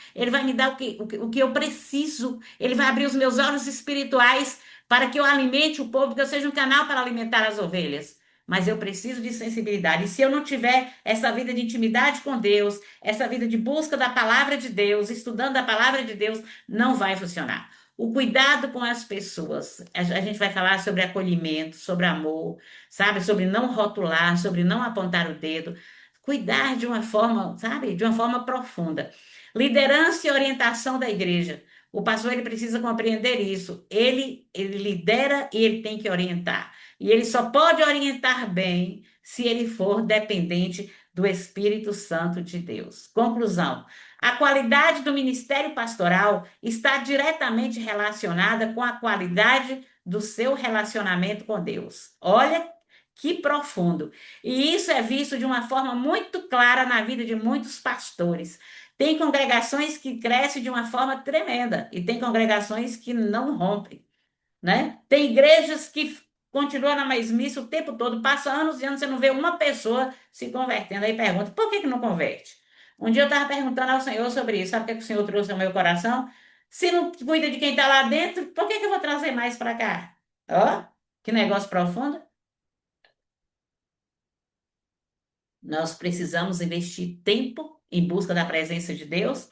o que eu preciso. Ele vai abrir os meus olhos espirituais para que eu alimente o povo, que eu seja um canal para alimentar as ovelhas. Mas eu preciso de sensibilidade. E se eu não tiver essa vida de intimidade com Deus, essa vida de busca da palavra de Deus, estudando a palavra de Deus, não vai funcionar. O cuidado com as pessoas. A gente vai falar sobre acolhimento, sobre amor, sabe? Sobre não rotular, sobre não apontar o dedo. Cuidar de uma forma, sabe? De uma forma profunda. Liderança e orientação da igreja. O pastor ele precisa compreender isso. Ele lidera e ele tem que orientar. E ele só pode orientar bem se ele for dependente do Espírito Santo de Deus. Conclusão: a qualidade do ministério pastoral está diretamente relacionada com a qualidade do seu relacionamento com Deus. Olha que profundo. E isso é visto de uma forma muito clara na vida de muitos pastores. Tem congregações que crescem de uma forma tremenda e tem congregações que não rompem, né? Tem igrejas que continuam na mesmice o tempo todo, passa anos e anos, você não vê uma pessoa se convertendo. Aí pergunta, por que não converte? Um dia eu estava perguntando ao Senhor sobre isso, sabe o que o Senhor trouxe ao meu coração? Se não cuida de quem está lá dentro, por que que eu vou trazer mais para cá? Ó, que negócio profundo. Nós precisamos investir tempo em busca da presença de Deus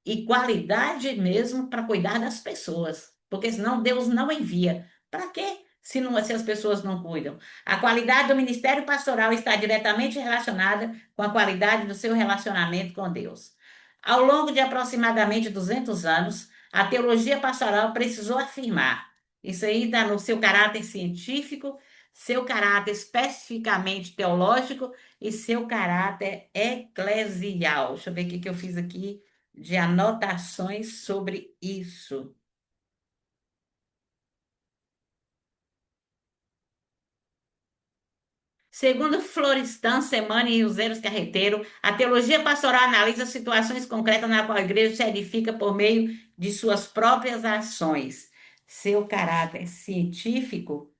e qualidade mesmo para cuidar das pessoas, porque senão Deus não envia. Para quê? Se as pessoas não cuidam. A qualidade do ministério pastoral está diretamente relacionada com a qualidade do seu relacionamento com Deus. Ao longo de aproximadamente 200 anos, a teologia pastoral precisou afirmar. Isso aí está no seu caráter científico, seu caráter especificamente teológico e seu caráter eclesial. Deixa eu ver o que que eu fiz aqui de anotações sobre isso. Segundo Florestan, Semana e Useiros Carreteiro, a teologia pastoral analisa situações concretas na qual a igreja se edifica por meio de suas próprias ações. Seu caráter científico.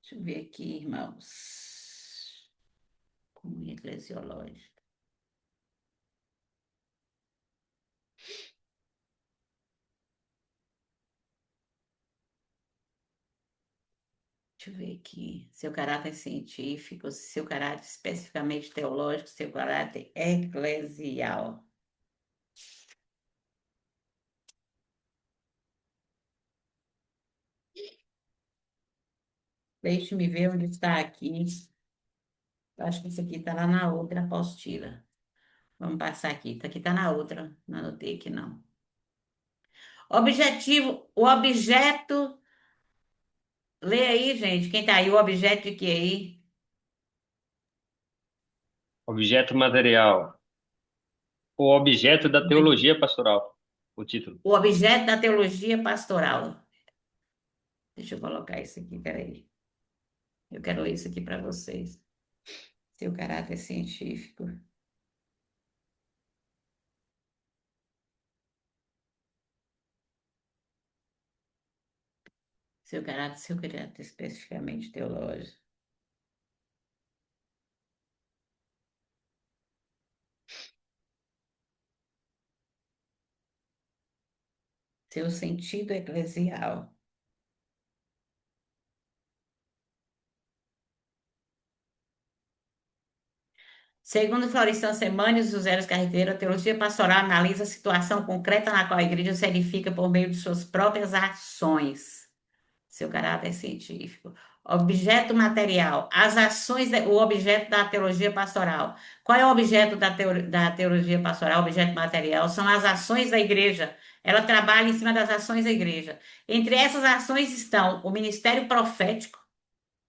Deixa eu ver aqui, irmãos. Comunhão eclesiológica. Deixa eu ver aqui. Seu caráter científico, seu caráter especificamente teológico, seu caráter eclesial. Deixe-me ver onde está aqui. Acho que isso aqui está lá na outra apostila. Vamos passar aqui. Aqui está na outra. Não anotei aqui, não. Objetivo, o objeto. Lê aí, gente. Quem está aí? O objeto de que aí? Objeto material. O objeto da teologia pastoral. O título. O objeto da teologia pastoral. Deixa eu colocar isso aqui, peraí. Eu quero ler isso aqui para vocês. Seu caráter científico. Seu caráter especificamente teológico. Seu sentido eclesial. Segundo Florestan Semanes e José Carreteiro, a teologia pastoral analisa a situação concreta na qual a igreja se edifica por meio de suas próprias ações. Seu caráter científico. Objeto material. As ações, o objeto da teologia pastoral. Qual é o objeto da teologia pastoral? O objeto material são as ações da igreja. Ela trabalha em cima das ações da igreja. Entre essas ações estão o ministério profético,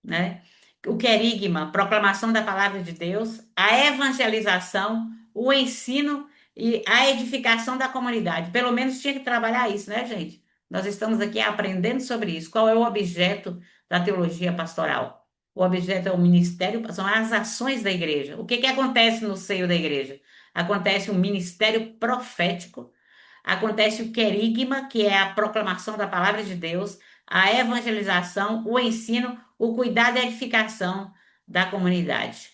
né? O querigma, proclamação da palavra de Deus, a evangelização, o ensino e a edificação da comunidade. Pelo menos tinha que trabalhar isso, né, gente? Nós estamos aqui aprendendo sobre isso. Qual é o objeto da teologia pastoral? O objeto é o ministério, são as ações da igreja. O que que acontece no seio da igreja? Acontece um ministério profético, acontece o querigma, que é a proclamação da palavra de Deus, a evangelização, o ensino, o cuidado e a edificação da comunidade.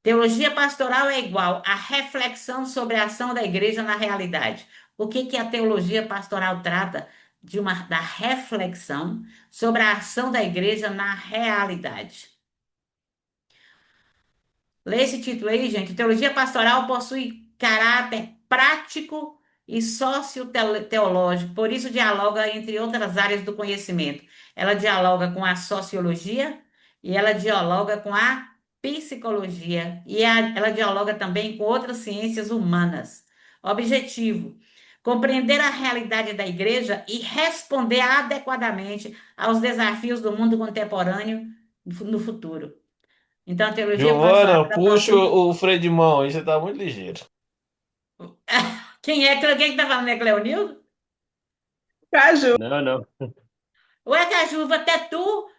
Teologia pastoral é igual à reflexão sobre a ação da igreja na realidade. O que que a teologia pastoral trata? Da reflexão sobre a ação da igreja na realidade. Lê esse título aí, gente. Teologia pastoral possui caráter prático e socioteológico, por isso dialoga entre outras áreas do conhecimento. Ela dialoga com a sociologia e ela dialoga com a psicologia e ela dialoga também com outras ciências humanas. Objetivo: compreender a realidade da igreja e responder adequadamente aos desafios do mundo contemporâneo no futuro. Então, a teologia pastoral Giovana, ela puxa possui. o freio de mão aí, você tá muito ligeiro. Quem que tá falando? É Cleonildo? Caju. Não, não. Ué, Caju, até tu.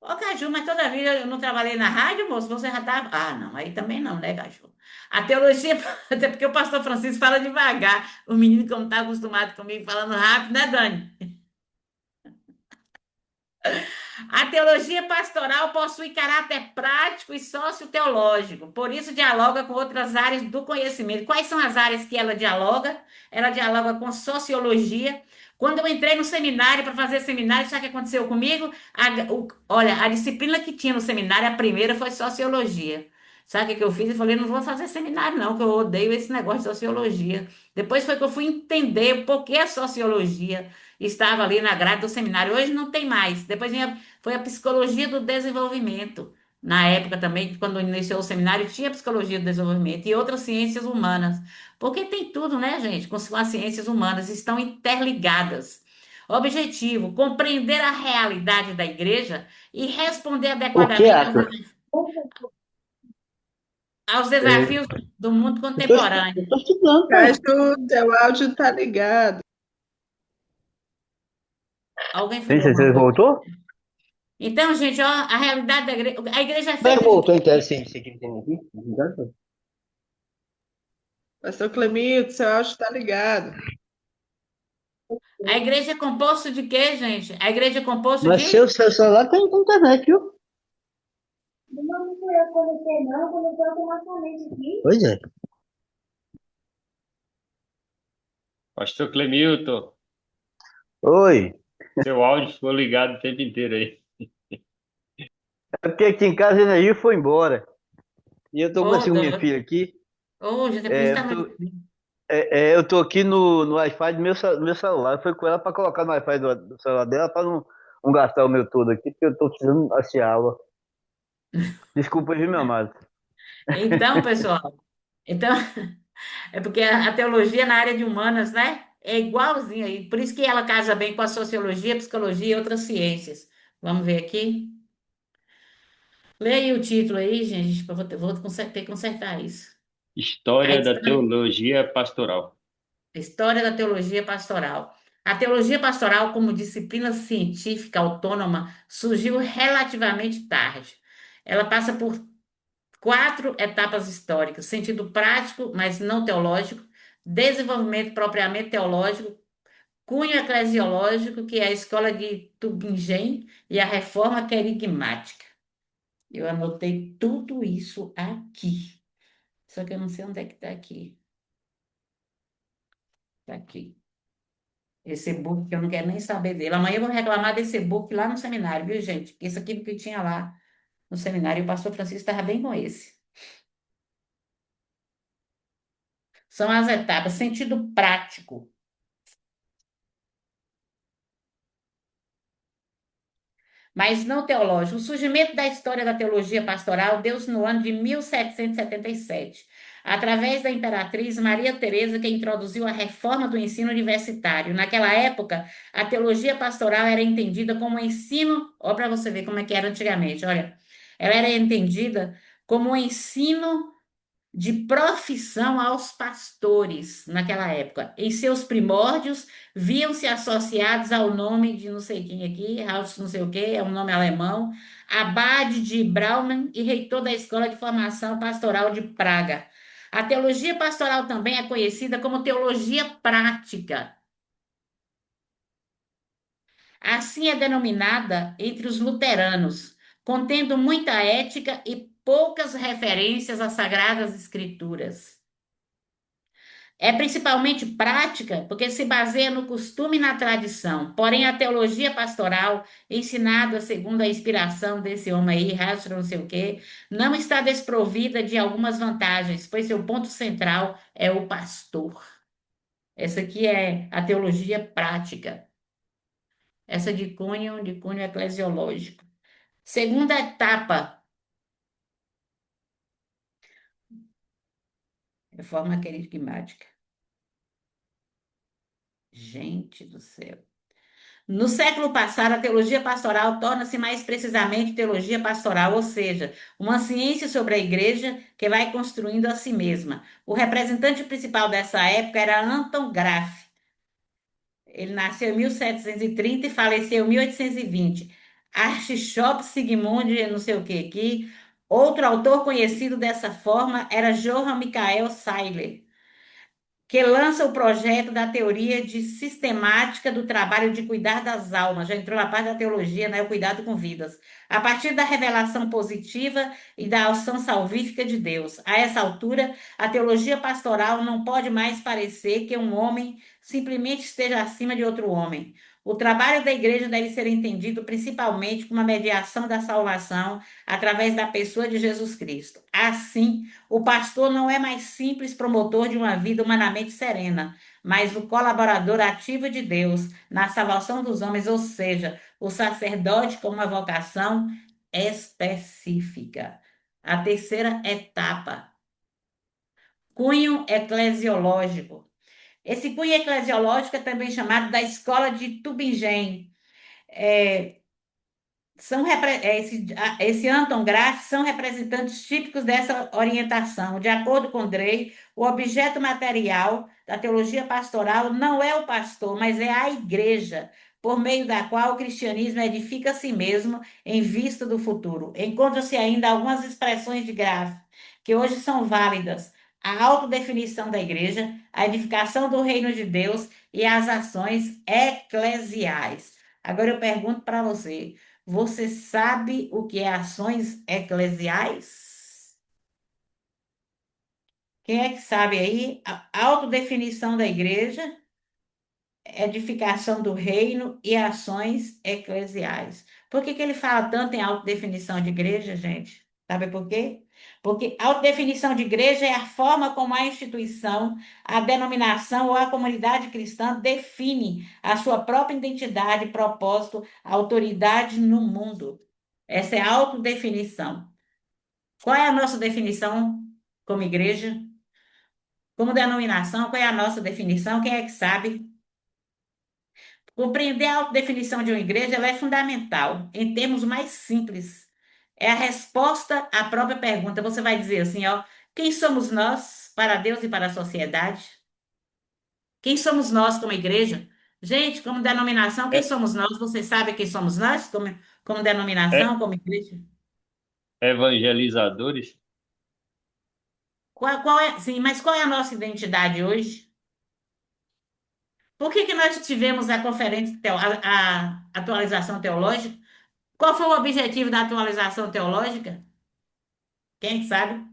Ô, Caju, mas toda vida eu não trabalhei na rádio, moço, você já tá. Ah, não, aí também não, né, Caju? A teologia, até porque o pastor Francisco fala devagar. O menino, como tá acostumado comigo falando rápido, né, Dani? A teologia pastoral possui caráter prático e socioteológico, por isso dialoga com outras áreas do conhecimento. Quais são as áreas que ela dialoga? Ela dialoga com sociologia. Quando eu entrei no seminário para fazer seminário, sabe o que aconteceu comigo? Olha, a disciplina que tinha no seminário, a primeira foi sociologia. Sabe o que eu fiz? Eu falei, não vou fazer seminário não, que eu odeio esse negócio de sociologia. Depois foi que eu fui entender por que a sociologia estava ali na grade do seminário. Hoje não tem mais. Depois foi a psicologia do desenvolvimento. Na época também, quando iniciou o seminário, tinha psicologia do desenvolvimento e outras ciências humanas. Porque tem tudo, né, gente? Com as ciências humanas estão interligadas. Objetivo: compreender a realidade da igreja e responder O que, adequadamente Arthur? aos É, desafios do mundo eu contemporâneo. tô estudando, pai. Caju, teu áudio tá ligado. Alguém Sim, falou alguma você coisa? voltou? Então, gente, ó, a realidade da igreja, a igreja é Como é que feita de voltou em quê? tese sem você que entende aqui? Pastor Clemito, seu áudio tá ligado. A igreja é composto de quê, gente? A igreja é composto Mas de. seu celular tem internet, viu? Não fui eu que conectei, não. Eu conectei automaticamente aqui. Pois é. Pastor Clemilton, Oi. seu áudio ficou ligado o tempo inteiro aí. É porque aqui em casa a energia foi embora. E eu tô com a Ô, segunda dó. filha aqui. Ô, gente, é por isso É, que eu tá muito. tô, eu tô aqui no Wi-Fi do meu celular. Foi com ela pra colocar no Wi-Fi do celular dela pra não gastar o meu todo aqui, porque eu tô precisando assistir a aula. Desculpa aí, meu amado. Então, pessoal, então, é porque a teologia na área de humanas, né? É igualzinha aí. Por isso que ela casa bem com a sociologia, psicologia e outras ciências. Vamos ver aqui. Leia o título aí, gente, ter que consertar isso. A História da teologia pastoral. História da teologia pastoral. A teologia pastoral, como disciplina científica autônoma, surgiu relativamente tarde. Ela passa por quatro etapas históricas: sentido prático, mas não teológico, desenvolvimento propriamente teológico, cunho eclesiológico, que é a escola de Tübingen, e a reforma querigmática. Eu anotei tudo isso aqui, só que eu não sei onde é que está aqui. Está aqui. Esse e-book que eu não quero nem saber dele. Amanhã eu vou reclamar desse e-book lá no seminário, viu, gente? Que isso aqui que tinha lá no seminário, e o pastor Francisco estava bem com esse. São as etapas, sentido prático, mas não teológico. O surgimento da história da teologia pastoral deu-se no ano de 1777, através da imperatriz Maria Teresa, que introduziu a reforma do ensino universitário. Naquela época, a teologia pastoral era entendida como um ensino, ó, para você ver como é que era antigamente, olha, ela era entendida como um ensino de profissão aos pastores naquela época. Em seus primórdios, viam-se associados ao nome de não sei quem aqui, Haus não sei o quê, é um nome alemão, Abade de Brauman e reitor da Escola de Formação Pastoral de Praga. A teologia pastoral também é conhecida como teologia prática. Assim é denominada entre os luteranos, contendo muita ética e poucas referências às sagradas escrituras. É principalmente prática, porque se baseia no costume e na tradição. Porém, a teologia pastoral, ensinada segundo a inspiração desse homem aí, Rastro não sei o quê, não está desprovida de algumas vantagens, pois seu ponto central é o pastor. Essa aqui é a teologia prática. Essa de cunho eclesiológico. Segunda etapa, reforma querigmática. Gente do céu. No século passado, a teologia pastoral torna-se mais precisamente teologia pastoral, ou seja, uma ciência sobre a igreja que vai construindo a si mesma. O representante principal dessa época era Anton Graff. Ele nasceu em 1730 e faleceu em 1820. Archbishop Sigmund, não sei o que aqui. Outro autor conhecido dessa forma era Johann Michael Sailer. que lança o projeto da teoria de sistemática do trabalho de cuidar das almas. Já entrou na parte da teologia, né? O cuidado com vidas. A partir da revelação positiva e da ação salvífica de Deus. A essa altura, a teologia pastoral não pode mais parecer que um homem simplesmente esteja acima de outro homem. O trabalho da igreja deve ser entendido principalmente como a mediação da salvação através da pessoa de Jesus Cristo. Assim, o pastor não é mais simples promotor de uma vida humanamente serena, mas o colaborador ativo de Deus na salvação dos homens, ou seja, o sacerdote com uma vocação específica. A terceira etapa, cunho eclesiológico. Esse cunho eclesiológico é também chamado da escola de Tübingen. É, esse Anton Graff são representantes típicos dessa orientação. De acordo com Drey, o objeto material da teologia pastoral não é o pastor, mas é a igreja, por meio da qual o cristianismo edifica a si mesmo em vista do futuro. Encontram-se ainda algumas expressões de Graff que hoje são válidas: a autodefinição da igreja, a edificação do reino de Deus e as ações eclesiais. Agora eu pergunto para você. Você sabe o que é ações eclesiais? Quem é que sabe aí? A autodefinição da igreja, edificação do reino e ações eclesiais. Por que que ele fala tanto em autodefinição de igreja, gente? Sabe por quê? Porque autodefinição de igreja é a forma como a instituição, a denominação ou a comunidade cristã define a sua própria identidade, propósito, autoridade no mundo. Essa é a autodefinição. Qual é a nossa definição como igreja? Como denominação, qual é a nossa definição? Quem é que sabe? Compreender a autodefinição de uma igreja, ela é fundamental, em termos mais simples. É a resposta à própria pergunta. Você vai dizer assim, ó, quem somos nós para Deus e para a sociedade? Quem somos nós como igreja? Gente, como denominação, quem É, somos nós? Você sabe quem somos nós como denominação, é como igreja? evangelizadores? Qual é, sim, mas qual é a nossa identidade hoje? Por que que nós tivemos a conferência, a atualização teológica? Qual foi o objetivo da atualização teológica? Quem sabe?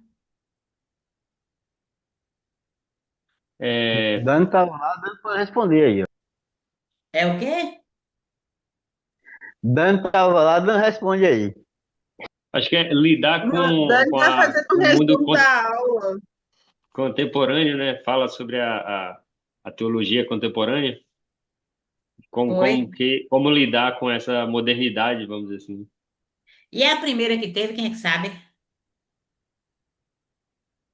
É, Dani tava lá, Dani pode responder aí, ó. É o quê? Dani tava lá, Dani responde aí. acho que é lidar Dani com está fazendo um o mundo resumo da aula. contemporâneo, né? Fala sobre a teologia contemporânea, Foi. como lidar com essa modernidade, vamos dizer assim. E é a primeira que teve, quem é que sabe?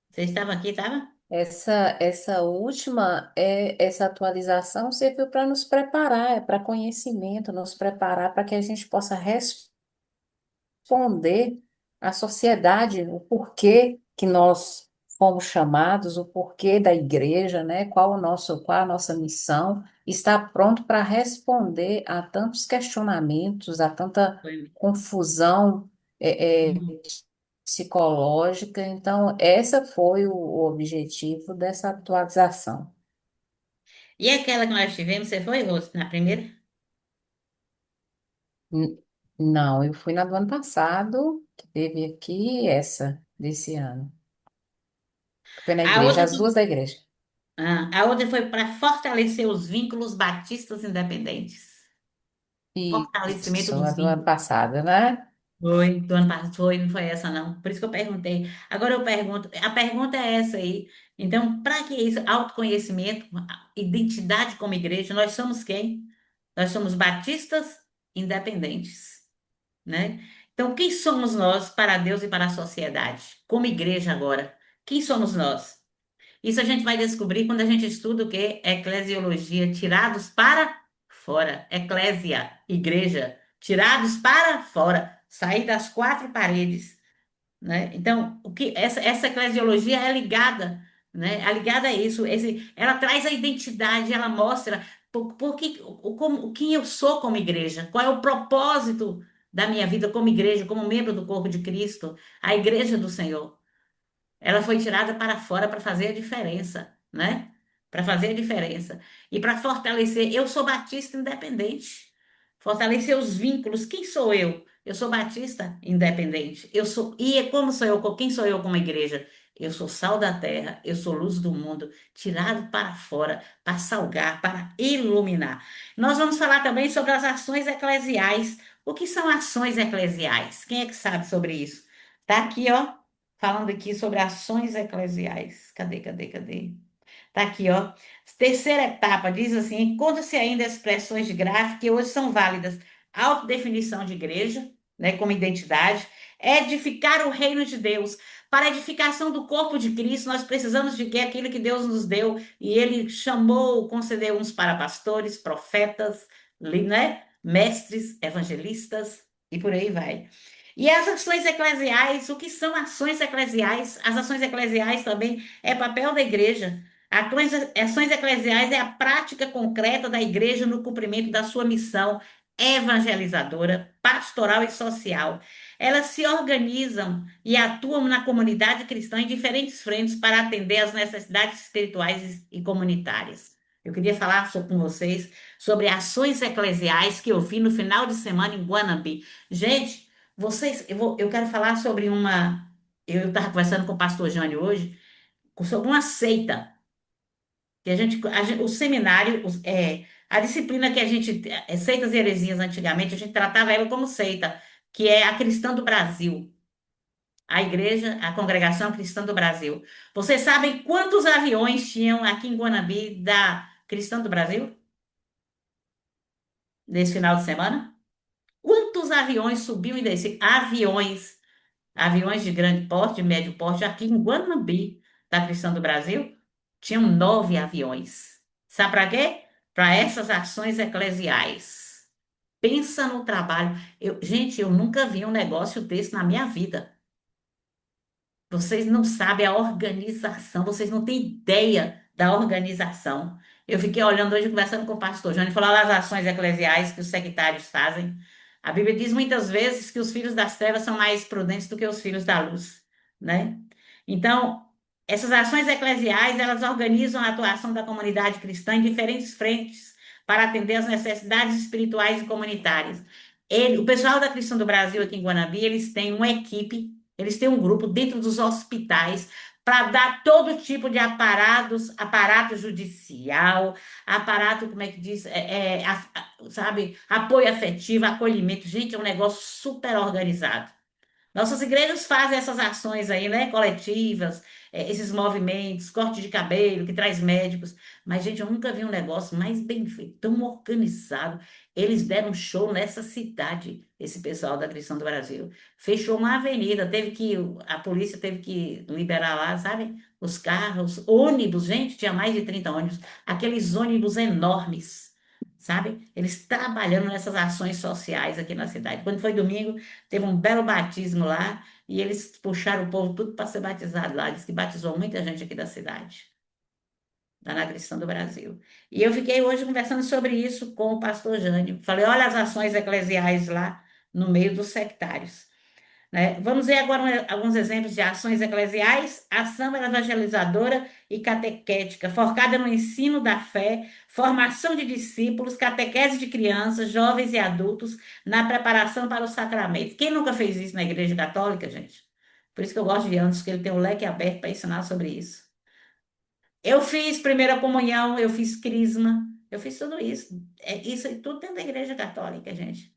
Vocês estavam aqui, estava? Essa última, essa atualização serviu para nos preparar, é para conhecimento, nos preparar para que a gente possa responder à sociedade o porquê que nós fomos chamados, o porquê da igreja, né? Qual a nossa missão, está pronto para responder a tantos questionamentos, a tanta Foi. confusão Uhum. psicológica. Então, essa foi o objetivo dessa atualização. E aquela que nós tivemos, você foi, Rose, na primeira? N- Não, eu fui na do ano passado, que teve aqui essa desse ano. Foi na A igreja, outra, as duas da igreja. a outra foi para fortalecer os vínculos batistas independentes. Fortalecimento Isso, a dos do ano vínculos. passado, né? Foi, do ano passado, foi, não foi essa não. Por isso que eu perguntei. Agora eu pergunto, a pergunta é essa aí. Então, para que isso? Autoconhecimento, identidade como igreja, nós somos quem? Nós somos batistas independentes, né? Então, quem somos nós para Deus e para a sociedade? Como igreja agora, quem somos nós? Isso a gente vai descobrir quando a gente estuda o que? Eclesiologia, tirados para fora. Eclésia, igreja, tirados para fora, sair das quatro paredes, né? Então, essa eclesiologia é ligada, né? É ligada a isso. Ela traz a identidade, ela mostra quem eu sou como igreja, qual é o propósito da minha vida como igreja, como membro do corpo de Cristo, a igreja do Senhor. Ela foi tirada para fora para fazer a diferença, né? para fazer a diferença e para fortalecer. Eu sou batista independente. Fortalecer os vínculos. Quem sou eu? Eu sou batista independente. Eu sou como sou eu? Quem sou eu como igreja? Eu sou sal da terra, eu sou luz do mundo, tirado para fora, para salgar, para iluminar. Nós vamos falar também sobre as ações eclesiais. O que são ações eclesiais? Quem é que sabe sobre isso? Tá aqui, ó, falando aqui sobre ações eclesiais. Cadê? Tá aqui, ó. Terceira etapa diz assim: encontra-se ainda expressões de gráfica que hoje são válidas. Autodefinição de igreja, né, como identidade, edificar o reino de Deus. Para a edificação do corpo de Cristo, nós precisamos de quê? Aquilo que Deus nos deu e Ele chamou, concedeu uns para pastores, profetas, né, mestres, evangelistas e por aí vai. E as ações eclesiais, o que são ações eclesiais? As ações eclesiais também é papel da igreja. Ações eclesiais é a prática concreta da igreja no cumprimento da sua missão evangelizadora, pastoral e social. Elas se organizam e atuam na comunidade cristã em diferentes frentes para atender às necessidades espirituais e comunitárias. Eu queria falar com vocês sobre ações eclesiais que eu vi no final de semana em Guanambi. Gente, eu quero falar sobre uma. Eu estava conversando com o pastor Jânio hoje, sobre uma seita que o seminário, a disciplina que a gente, seitas e heresias antigamente, a gente tratava ela como seita, que é a Cristã do Brasil, a igreja, a Congregação Cristã do Brasil. Vocês sabem quantos aviões tinham aqui em Guanabi da Cristã do Brasil, nesse final de semana? Quantos aviões subiam e desciam? Aviões de grande porte, de médio porte, aqui em Guanambi, da Cristã do Brasil, tinham 9 aviões. Sabe para quê? Para essas ações eclesiais. Pensa no trabalho. Gente, eu nunca vi um negócio desse na minha vida. Vocês não sabem a organização, vocês não têm ideia da organização. Eu fiquei olhando hoje, conversando com o pastor João, ele falou das ações eclesiais que os sectários fazem. A Bíblia diz muitas vezes que os filhos das trevas são mais prudentes do que os filhos da luz, né? Então, essas ações eclesiais, elas organizam a atuação da comunidade cristã em diferentes frentes para atender às necessidades espirituais e comunitárias. O pessoal da Cristã do Brasil aqui em Guanabi, eles têm uma equipe, eles têm um grupo dentro dos hospitais para dar todo tipo de aparato judicial, aparato, como é que diz, sabe, apoio afetivo, acolhimento. Gente, é um negócio super organizado. Nossas igrejas fazem essas ações aí, né, coletivas, esses movimentos, corte de cabelo, que traz médicos. Mas, gente, eu nunca vi um negócio mais bem feito, tão organizado. Eles deram um show nessa cidade, esse pessoal da Cristã do Brasil. Fechou uma avenida, a polícia teve que liberar lá, sabe? Os carros, ônibus, gente, tinha mais de 30 ônibus, aqueles ônibus enormes, sabe? Eles trabalhando nessas ações sociais aqui na cidade. Quando foi domingo, teve um belo batismo lá e eles puxaram o povo tudo para ser batizado lá. Diz que batizou muita gente aqui da cidade, lá na Cristã do Brasil. E eu fiquei hoje conversando sobre isso com o pastor Jânio. Falei, olha as ações eclesiais lá no meio dos sectários, né? Vamos ver agora alguns exemplos de ações eclesiais. Ação evangelizadora e catequética, focada no ensino da fé, formação de discípulos, catequese de crianças, jovens e adultos, na preparação para os sacramentos. Quem nunca fez isso na Igreja Católica, gente? Por isso que eu gosto de Anderson, que ele tem um leque aberto para ensinar sobre isso. Eu fiz primeira comunhão, eu fiz crisma, eu fiz tudo isso. Isso aí tudo dentro da Igreja Católica, gente.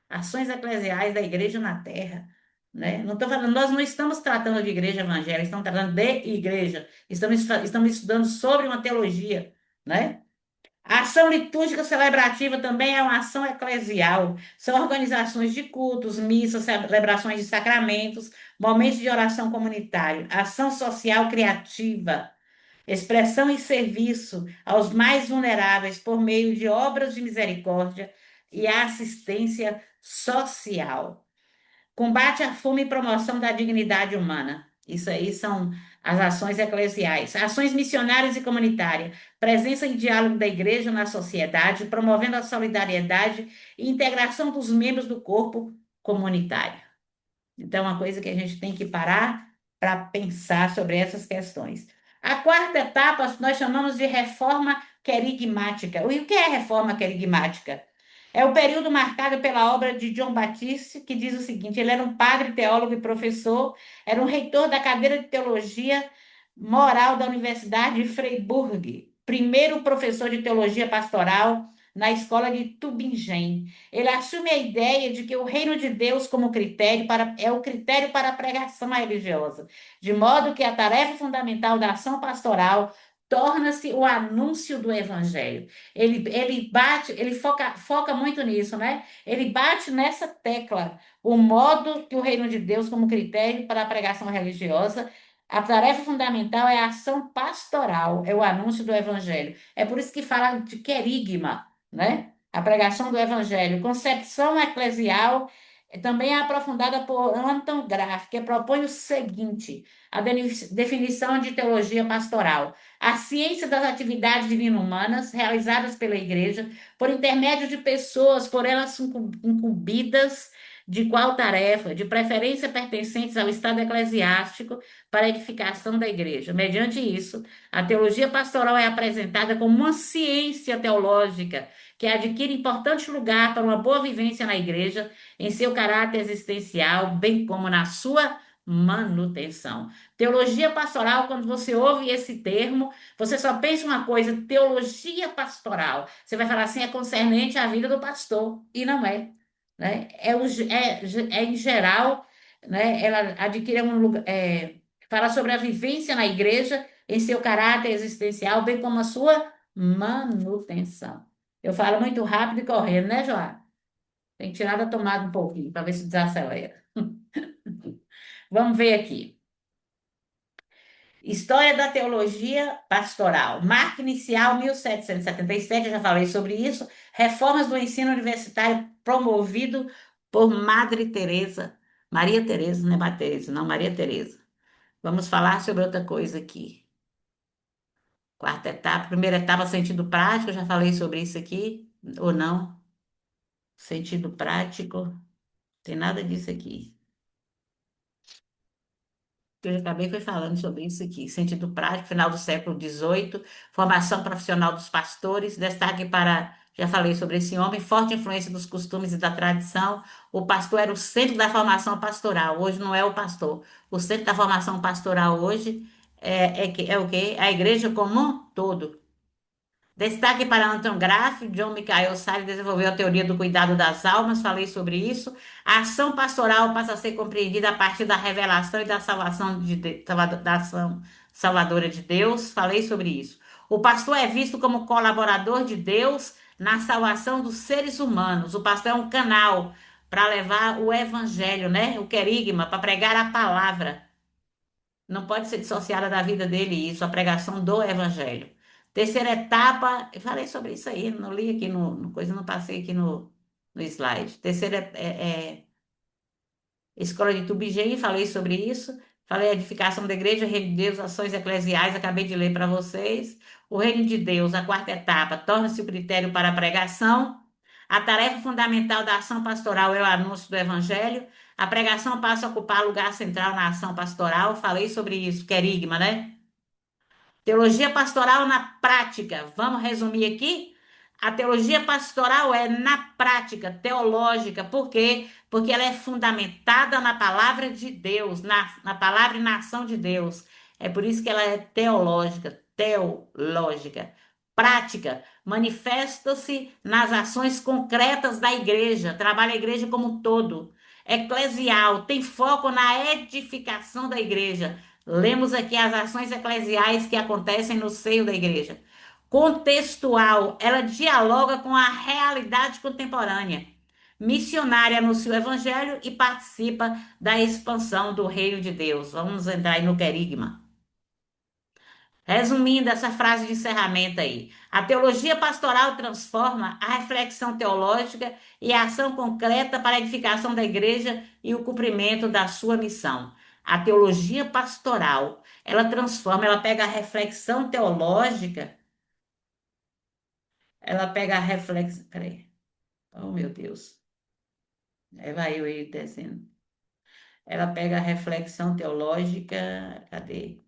Ações eclesiais da igreja na terra, né? Não estou falando, nós não estamos tratando de igreja evangélica, estamos tratando de igreja. Estamos estudando sobre uma teologia, né? A ação litúrgica celebrativa também é uma ação eclesial. São organizações de cultos, missas, celebrações de sacramentos, momentos de oração comunitário, ação social criativa, expressão e serviço aos mais vulneráveis por meio de obras de misericórdia e assistência social. Combate à fome e promoção da dignidade humana. Isso aí são as ações eclesiais. Ações missionárias e comunitárias. Presença em diálogo da igreja na sociedade, promovendo a solidariedade e integração dos membros do corpo comunitário. Então, é uma coisa que a gente tem que parar para pensar sobre essas questões. A quarta etapa nós chamamos de reforma querigmática. E o que é a reforma querigmática? É o período marcado pela obra de John Batiste, que diz o seguinte: ele era um padre, teólogo e professor, era um reitor da cadeira de teologia moral da Universidade de Freiburg, primeiro professor de teologia pastoral na escola de Tübingen. Ele assume a ideia de que o reino de Deus como critério é o critério para a pregação religiosa, de modo que a tarefa fundamental da ação pastoral torna-se o anúncio do evangelho. Ele bate, ele foca muito nisso, né? Ele bate nessa tecla, o modo que o reino de Deus como critério para a pregação religiosa. A tarefa fundamental é a ação pastoral, é o anúncio do evangelho. É por isso que fala de querigma, né? A pregação do evangelho. Concepção eclesial também é aprofundada por Anton Graff, que propõe o seguinte: a definição de teologia pastoral. A ciência das atividades divino-humanas realizadas pela igreja por intermédio de pessoas por elas incumbidas de qual tarefa, de preferência pertencentes ao estado eclesiástico para a edificação da igreja. Mediante isso, a teologia pastoral é apresentada como uma ciência teológica que adquire importante lugar para uma boa vivência na igreja, em seu caráter existencial, bem como na sua manutenção. Teologia pastoral, quando você ouve esse termo, você só pensa uma coisa: teologia pastoral. Você vai falar assim, é concernente à vida do pastor, e não é. Né? É em geral, né? Ela adquire um lugar, fala sobre a vivência na igreja, em seu caráter existencial, bem como a sua manutenção. Eu falo muito rápido e correndo, né, Joá? Tem que tirar da tomada um pouquinho, para ver se desacelera. Vamos ver aqui. História da teologia pastoral. Marca inicial, 1777, eu já falei sobre isso. Reformas do ensino universitário promovido por Madre Teresa. Maria Teresa, não é Maria Teresa, não, Maria Teresa. Vamos falar sobre outra coisa aqui. Quarta etapa, primeira etapa, sentido prático, eu já falei sobre isso aqui, ou não? Sentido prático, tem nada disso aqui. Que eu já acabei foi falando sobre isso aqui. Sentido prático, final do século XVIII, formação profissional dos pastores, destaque para, já falei sobre esse homem, forte influência dos costumes e da tradição. O pastor era o centro da formação pastoral, hoje não é o pastor. O centro da formação pastoral hoje é o quê? A igreja como um todo. Destaque para Anton Graff, John Michael Sale desenvolveu a teoria do cuidado das almas, falei sobre isso. A ação pastoral passa a ser compreendida a partir da revelação e da salvação da ação salvadora de Deus, falei sobre isso. O pastor é visto como colaborador de Deus na salvação dos seres humanos. O pastor é um canal para levar o evangelho, né? O querigma, para pregar a palavra. Não pode ser dissociada da vida dele isso, a pregação do evangelho. Terceira etapa, eu falei sobre isso aí, não li aqui no coisa, não passei aqui no slide. Terceira escola de Tubingen, falei sobre isso. Falei edificação da igreja, reino de Deus, ações eclesiais, acabei de ler para vocês. O reino de Deus, a quarta etapa, torna-se o critério para a pregação. A tarefa fundamental da ação pastoral é o anúncio do evangelho. A pregação passa a ocupar lugar central na ação pastoral. Falei sobre isso, querigma, né? Teologia pastoral na prática. Vamos resumir aqui? A teologia pastoral é na prática, teológica. Por quê? Porque ela é fundamentada na palavra de Deus, na palavra e na ação de Deus. É por isso que ela é teológica, teológica. Prática, manifesta-se nas ações concretas da igreja, trabalha a igreja como um todo. Eclesial, tem foco na edificação da igreja. Lemos aqui as ações eclesiais que acontecem no seio da igreja. Contextual, ela dialoga com a realidade contemporânea. Missionária anuncia o evangelho e participa da expansão do reino de Deus. Vamos entrar aí no querigma. Resumindo essa frase de encerramento aí, a teologia pastoral transforma a reflexão teológica e a ação concreta para a edificação da igreja e o cumprimento da sua missão. A teologia pastoral, ela transforma, ela pega a reflexão teológica, ela pega a reflexão, peraí, oh meu Deus, vai eu aí descendo. Ela pega a reflexão teológica, cadê?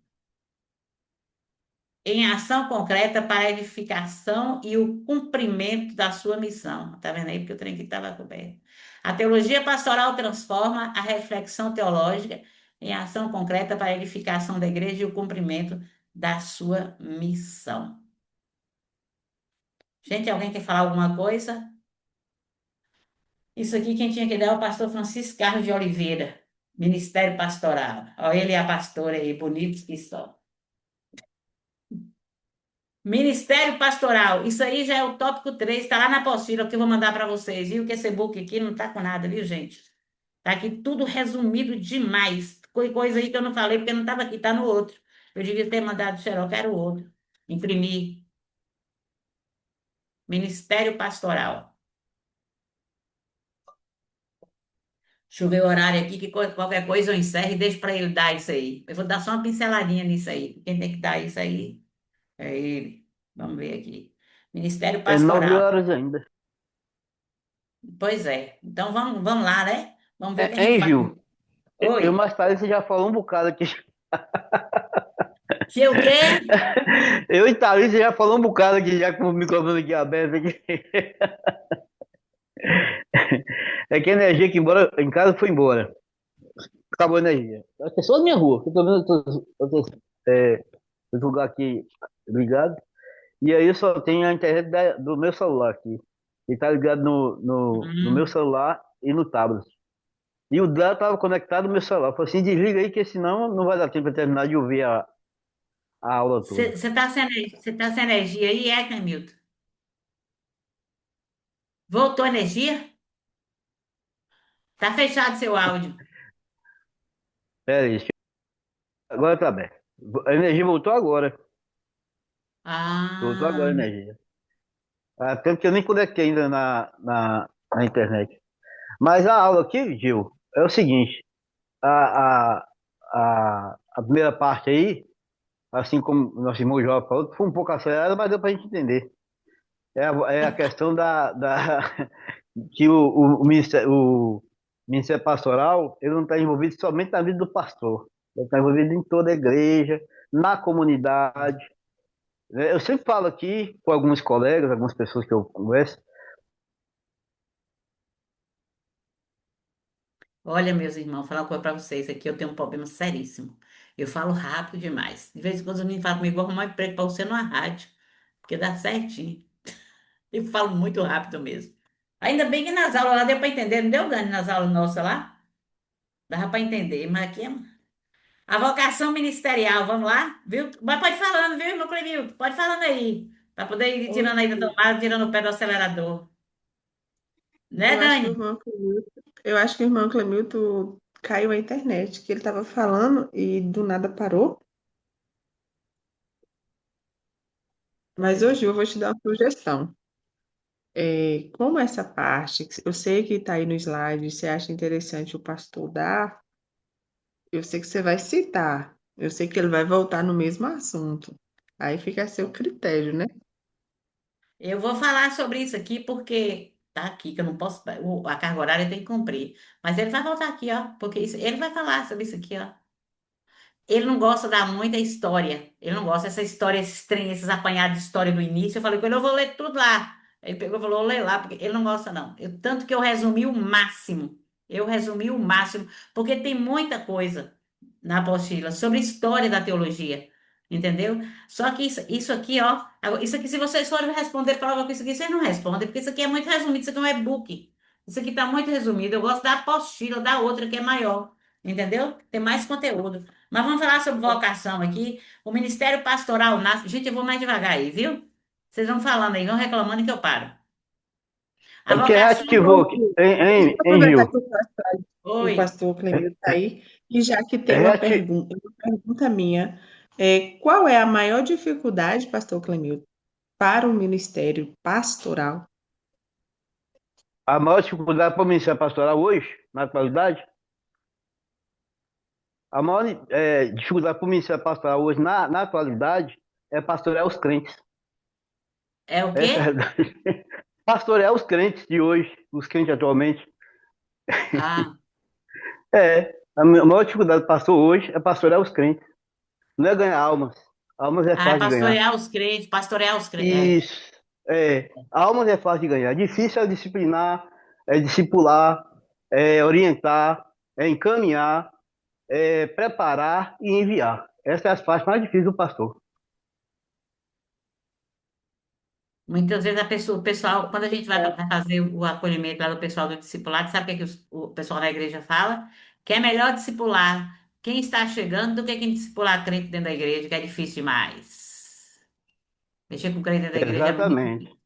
em ação concreta para a edificação e o cumprimento da sua missão. Tá vendo aí? Porque o trem que estava coberto. A teologia pastoral transforma a reflexão teológica em ação concreta para a edificação da igreja e o cumprimento da sua missão. Gente, alguém quer falar alguma coisa? Isso aqui quem tinha que dar é o pastor Francisco Carlos de Oliveira, Ministério Pastoral. Olha ele e a pastora aí, bonitos que são. Ministério Pastoral, isso aí já é o tópico 3, está lá na apostila que eu vou mandar para vocês, viu? Que esse book aqui não está com nada, viu, gente? Tá aqui tudo resumido demais. Coisa aí que eu não falei porque não estava aqui, está no outro. Eu devia ter mandado xerox, era o outro. Imprimir. Ministério Pastoral. Deixa eu ver o horário aqui, que qualquer coisa eu encerro e deixo para ele dar isso aí. Eu vou dar só uma pinceladinha nisso aí. Quem tem que dar isso aí é ele. Vamos ver aqui. Ministério É 9 Pastoral. horas ainda. Pois é. Então vamos lá, né? Vamos ver o que a gente Hein, faz. Gil? Eu Oi. mais tarde você já falou um bocado aqui. Que o quê? Eu e Thalissa já falou um bocado aqui, já com o microfone aqui aberto aqui. É que a energia que embora em casa foi embora. Acabou a energia. Acho que é só na minha rua, que eu tô vendo outros lugares aqui ligado. E aí eu só tenho a internet do meu celular aqui. E tá ligado no meu Hum. celular e no tablet. E o dela tava conectado no meu celular. Eu falei assim, desliga aí, que senão não vai dar tempo para terminar de ouvir a aula toda. Você tá você tá sem energia aí, é, Camilton? Voltou a energia? Tá fechado seu áudio. Pera aí, agora tá bem. A energia voltou agora. Voltou agora a Ah, energia. Ah, tanto que eu nem conectei ainda na internet. Mas a aula aqui, Gil, é o seguinte. A, a, a primeira parte aí, assim como o nosso irmão João falou, foi um pouco acelerada, mas deu pra gente entender. É a questão que o Ministério Pastoral ele não está envolvido somente na vida do pastor. Ele está envolvido em toda a igreja, na comunidade. Né? Eu sempre falo aqui com alguns colegas, algumas pessoas que eu converso. olha, meus irmãos, vou falar uma coisa pra vocês. Aqui eu tenho um problema seríssimo. Eu falo rápido demais. De vez em quando os meninos falam comigo, vou arrumar um emprego pra você numa rádio, porque dá certinho. Eu falo muito rápido mesmo. Ainda bem que nas aulas lá deu pra entender, não deu, Dani, nas aulas nossas lá? Dava pra entender, mas aqui é a vocação ministerial, vamos lá? Viu? Mas pode ir falando, viu, meu Clemilton? Pode ir falando aí, pra poder ir Ô, tirando aí da Gil, tomada, tirando o pé do acelerador. Né, eu acho que o Dani? irmão Clemilton, eu acho que o irmão Clemilton caiu a internet, que ele estava falando e do nada parou. Mas Pois é. hoje eu vou te dar uma sugestão. Como essa parte, que eu sei que está aí no slide, você acha interessante o pastor dar, eu sei que você vai citar. Eu sei que ele vai voltar no mesmo assunto. Aí fica a seu critério, né? Eu vou falar sobre isso aqui porque tá aqui, que eu não posso. A carga horária tem que cumprir. Mas ele vai voltar aqui, ó, porque ele vai falar sobre isso aqui, ó. Ele não gosta da muita história. Ele não gosta dessa história, esses trem, esses apanhados de história do início. Eu falei com ele, eu vou ler tudo lá. Ele pegou e falou, lê lá, porque ele não gosta, não. Tanto que eu resumi o máximo. Eu resumi o máximo, porque tem muita coisa na apostila sobre história da teologia. Entendeu? Só que isso aqui, ó. Isso aqui, se vocês forem responder prova com isso aqui, vocês não respondem, porque isso aqui é muito resumido, isso aqui é um e-book. Isso aqui está muito resumido. Eu gosto da apostila, da outra que é maior. Entendeu? Tem mais conteúdo. Mas vamos falar sobre vocação aqui. O Ministério Pastoral nasce. Gente, eu vou mais devagar aí, viu? Vocês vão falando aí, vão reclamando que eu paro. É A porque vocação. reativou aqui, Deixa eu hein, aproveitar Gil? que o Oi. pastor Clemilton está aí, e já que tem Reati... uma pergunta minha, qual é a maior dificuldade, pastor Clemilton, para o ministério pastoral? A maior dificuldade para o Ministério Pastoral hoje, na atualidade, a maior dificuldade para o Ministério Pastoral hoje, na atualidade, é pastorear os crentes. É o quê? Essa é a verdade. Pastorear os crentes de hoje, os crentes atualmente. Ah, A maior dificuldade do pastor hoje é pastorear os crentes. Não é ganhar almas. Almas é Ah, fácil de ganhar. pastorear os crentes, pastorear os crentes. Isso. É, almas é fácil de ganhar. Difícil é disciplinar, é discipular, é orientar, é encaminhar, é preparar e enviar. Essa é as partes mais difíceis do pastor. Muitas vezes o pessoal, quando a gente vai fazer o acolhimento lá do pessoal do discipulado, sabe o que, o pessoal da igreja fala? Que é melhor discipular quem está chegando do que quem discipular crente dentro da igreja, que é difícil demais. Mexer com crente dentro da igreja é muito Exatamente. difícil.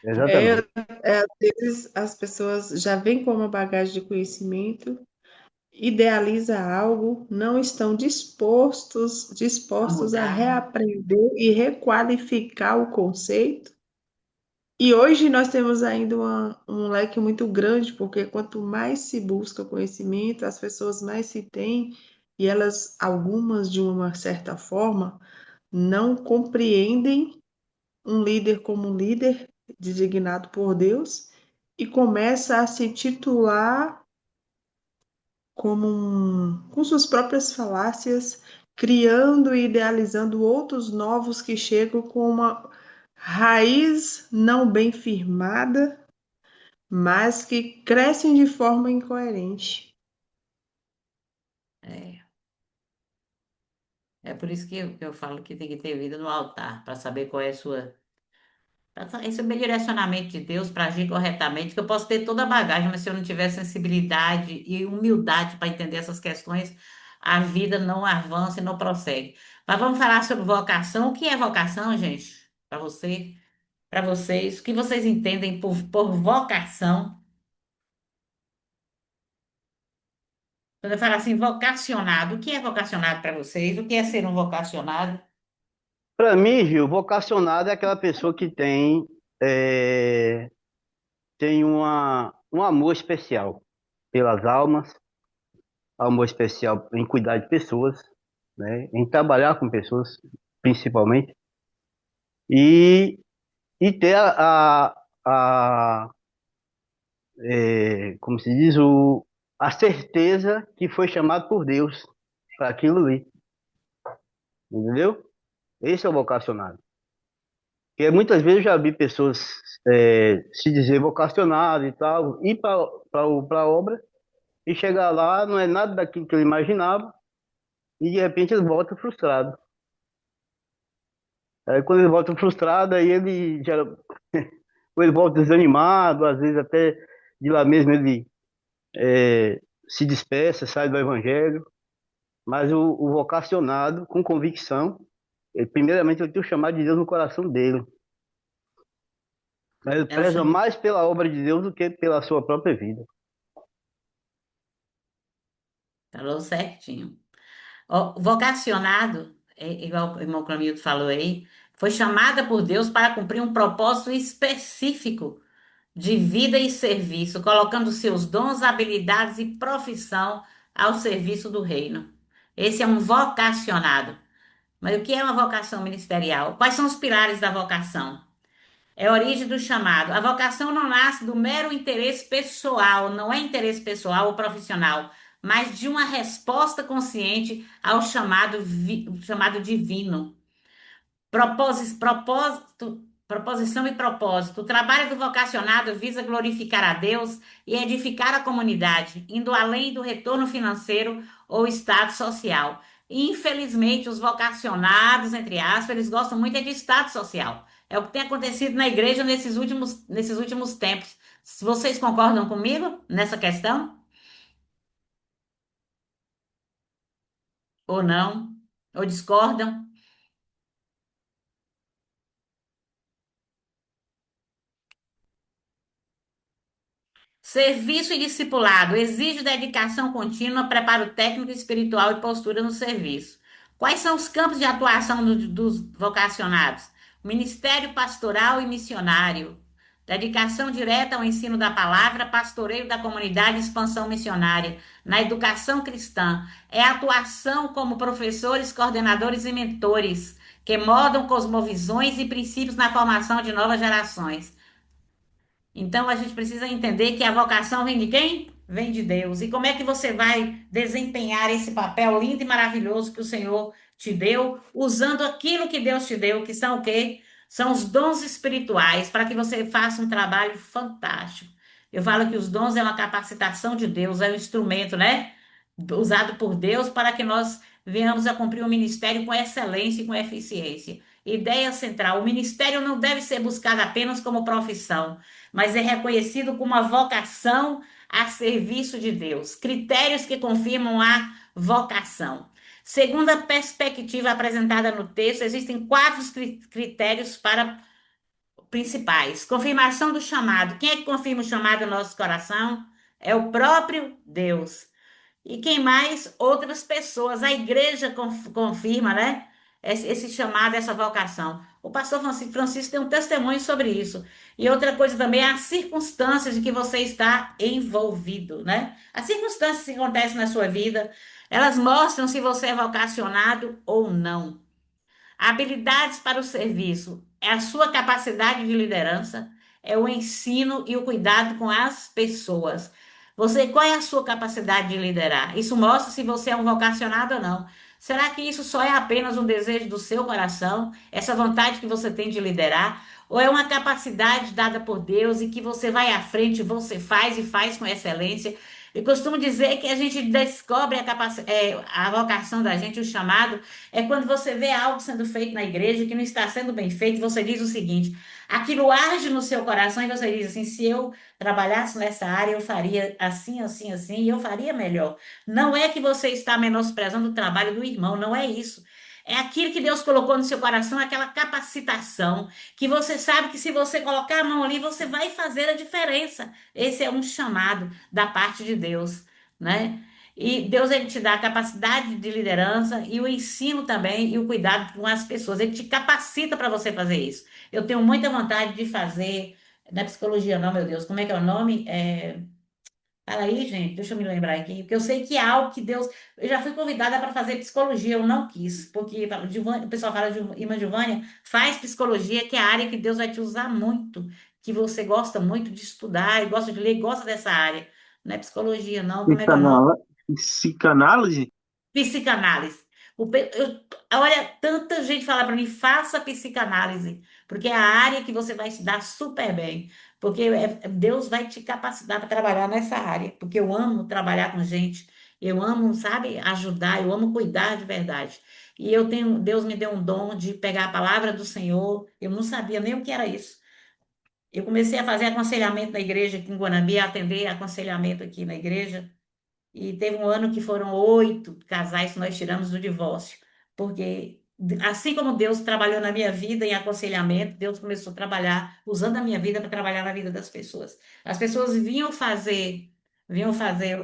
É, Exatamente. às vezes as pessoas já vêm com uma bagagem de conhecimento, idealiza algo, não estão A dispostos a mudar. reaprender e requalificar o conceito. E hoje nós temos ainda um leque muito grande, porque quanto mais se busca conhecimento, as pessoas mais se têm, e elas, algumas de uma certa forma, não compreendem um líder como um líder designado por Deus e começa a se titular com suas próprias falácias, criando e idealizando outros novos que chegam com uma raiz não bem firmada, mas que crescem de forma incoerente. É, é por isso que eu falo que tem que ter vida no altar, para saber qual é a sua. Pra receber direcionamento de Deus para agir corretamente, que eu posso ter toda a bagagem, mas se eu não tiver sensibilidade e humildade para entender essas questões, a vida não avança e não prossegue. Mas vamos falar sobre vocação. O que é vocação, gente? Para você, para vocês, o que vocês entendem por vocação? Quando eu falo assim, vocacionado, o que é vocacionado para vocês? O que é ser um vocacionado? Para mim, Gil, vocacionado é aquela pessoa que é, tem um amor especial pelas almas, amor especial em cuidar de pessoas, né, em trabalhar com pessoas, principalmente, e, e ter como se diz, a certeza que foi chamado por Deus para aquilo ali, entendeu? Esse é o vocacionado. Porque muitas vezes eu já vi pessoas se dizer vocacionado e tal, ir para a obra e chegar lá, não é nada daquilo que ele imaginava, e de repente ele volta frustrado. Aí quando ele volta frustrado, aí ele já, ou ele volta desanimado, às vezes até de lá mesmo ele se dispersa, sai do evangelho, mas o vocacionado, com convicção, primeiramente ele tem o chamado de Deus no coração dele. Mas ele É o preza chama. mais pela obra de Deus do que pela sua própria vida. Falou certinho. Ó, vocacionado, igual o irmão Clamildo falou aí, foi chamada por Deus para cumprir um propósito específico de vida e serviço, colocando seus dons, habilidades e profissão ao serviço do reino. Esse é um vocacionado. Mas o que é uma vocação ministerial? Quais são os pilares da vocação? É a origem do chamado. A vocação não nasce do mero interesse pessoal, não é interesse pessoal ou profissional, mas de uma resposta consciente ao chamado divino. Proposição e propósito. O trabalho do vocacionado visa glorificar a Deus e edificar a comunidade, indo além do retorno financeiro ou status social. Infelizmente, os vocacionados, entre aspas, eles gostam muito é de status social. É o que tem acontecido na igreja nesses últimos tempos. Vocês concordam comigo nessa questão? Ou não? Ou discordam? Serviço e discipulado exige dedicação contínua, preparo técnico, espiritual e postura no serviço. Quais são os campos de atuação dos vocacionados? Ministério pastoral e missionário. Dedicação direta ao ensino da palavra, pastoreio da comunidade e expansão missionária. Na educação cristã, é atuação como professores, coordenadores e mentores, que moldam cosmovisões e princípios na formação de novas gerações. Então a gente precisa entender que a vocação vem de quem? Vem de Deus. E como é que você vai desempenhar esse papel lindo e maravilhoso que o Senhor te deu, usando aquilo que Deus te deu, que são o quê? São os dons espirituais, para que você faça um trabalho fantástico. Eu falo que os dons é uma capacitação de Deus, é um instrumento, né? Usado por Deus para que nós venhamos a cumprir o ministério com excelência e com eficiência. Ideia central: o ministério não deve ser buscado apenas como profissão, mas é reconhecido como uma vocação a serviço de Deus. Critérios que confirmam a vocação. Segundo a perspectiva apresentada no texto, existem quatro critérios para principais. Confirmação do chamado. Quem é que confirma o chamado no nosso coração? É o próprio Deus. E quem mais? Outras pessoas. A igreja confirma, né? Esse chamado, essa vocação. O pastor Francisco tem um testemunho sobre isso. E outra coisa também é as circunstâncias de que você está envolvido, né? As circunstâncias que acontecem na sua vida, elas mostram se você é vocacionado ou não. Habilidades para o serviço é a sua capacidade de liderança, é o ensino e o cuidado com as pessoas. Você, qual é a sua capacidade de liderar? Isso mostra se você é um vocacionado ou não. Será que isso só é apenas um desejo do seu coração, essa vontade que você tem de liderar? Ou é uma capacidade dada por Deus e que você vai à frente, você faz e faz com excelência? Eu costumo dizer que a gente descobre a vocação da gente, o chamado, é quando você vê algo sendo feito na igreja que não está sendo bem feito, você diz o seguinte: aquilo arde no seu coração e você diz assim: se eu trabalhasse nessa área, eu faria assim, assim, assim, e eu faria melhor. Não é que você está menosprezando o trabalho do irmão, não é isso. É aquilo que Deus colocou no seu coração, aquela capacitação, que você sabe que se você colocar a mão ali, você vai fazer a diferença. Esse é um chamado da parte de Deus, né? E Deus ele te dá a capacidade de liderança e o ensino também e o cuidado com as pessoas. Ele te capacita para você fazer isso. Eu tenho muita vontade de fazer, não é psicologia não, meu Deus, como é que é o nome? Fala aí, gente, deixa eu me lembrar aqui, porque eu sei que é algo que Deus. Eu já fui convidada para fazer psicologia, eu não quis, porque o pessoal fala de irmã Giovânia, faz psicologia, que é a área que Deus vai te usar muito, que você gosta muito de estudar, e gosta de ler, e gosta dessa área. Não é psicologia, não, como é que é o nome? Psicanálise? Psicanálise. Olha, tanta gente fala para mim, faça psicanálise, porque é a área que você vai se dar super bem, porque Deus vai te capacitar para trabalhar nessa área, porque eu amo trabalhar com gente, eu amo, sabe, ajudar, eu amo cuidar de verdade. E Deus me deu um dom de pegar a palavra do Senhor, eu não sabia nem o que era isso. Eu comecei a fazer aconselhamento na igreja aqui em Guanambi, a atender aconselhamento aqui na igreja. E teve um ano que foram 8 casais que nós tiramos do divórcio, porque assim como Deus trabalhou na minha vida em aconselhamento, Deus começou a trabalhar, usando a minha vida para trabalhar na vida das pessoas. As pessoas vinham fazer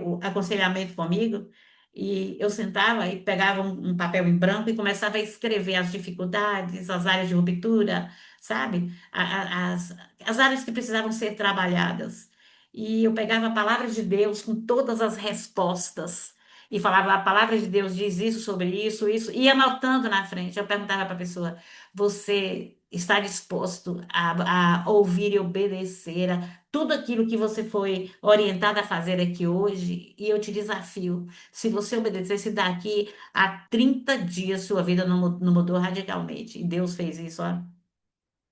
o aconselhamento comigo, e eu sentava e pegava um papel em branco e começava a escrever as dificuldades, as áreas de ruptura, sabe? As áreas que precisavam ser trabalhadas. E eu pegava a palavra de Deus com todas as respostas e falava: a palavra de Deus diz isso sobre isso, isso, e ia anotando na frente. Eu perguntava para a pessoa: você está disposto a ouvir e obedecer a tudo aquilo que você foi orientada a fazer aqui hoje? E eu te desafio: se você obedecesse daqui a 30 dias, sua vida não mudou radicalmente. E Deus fez isso, ó.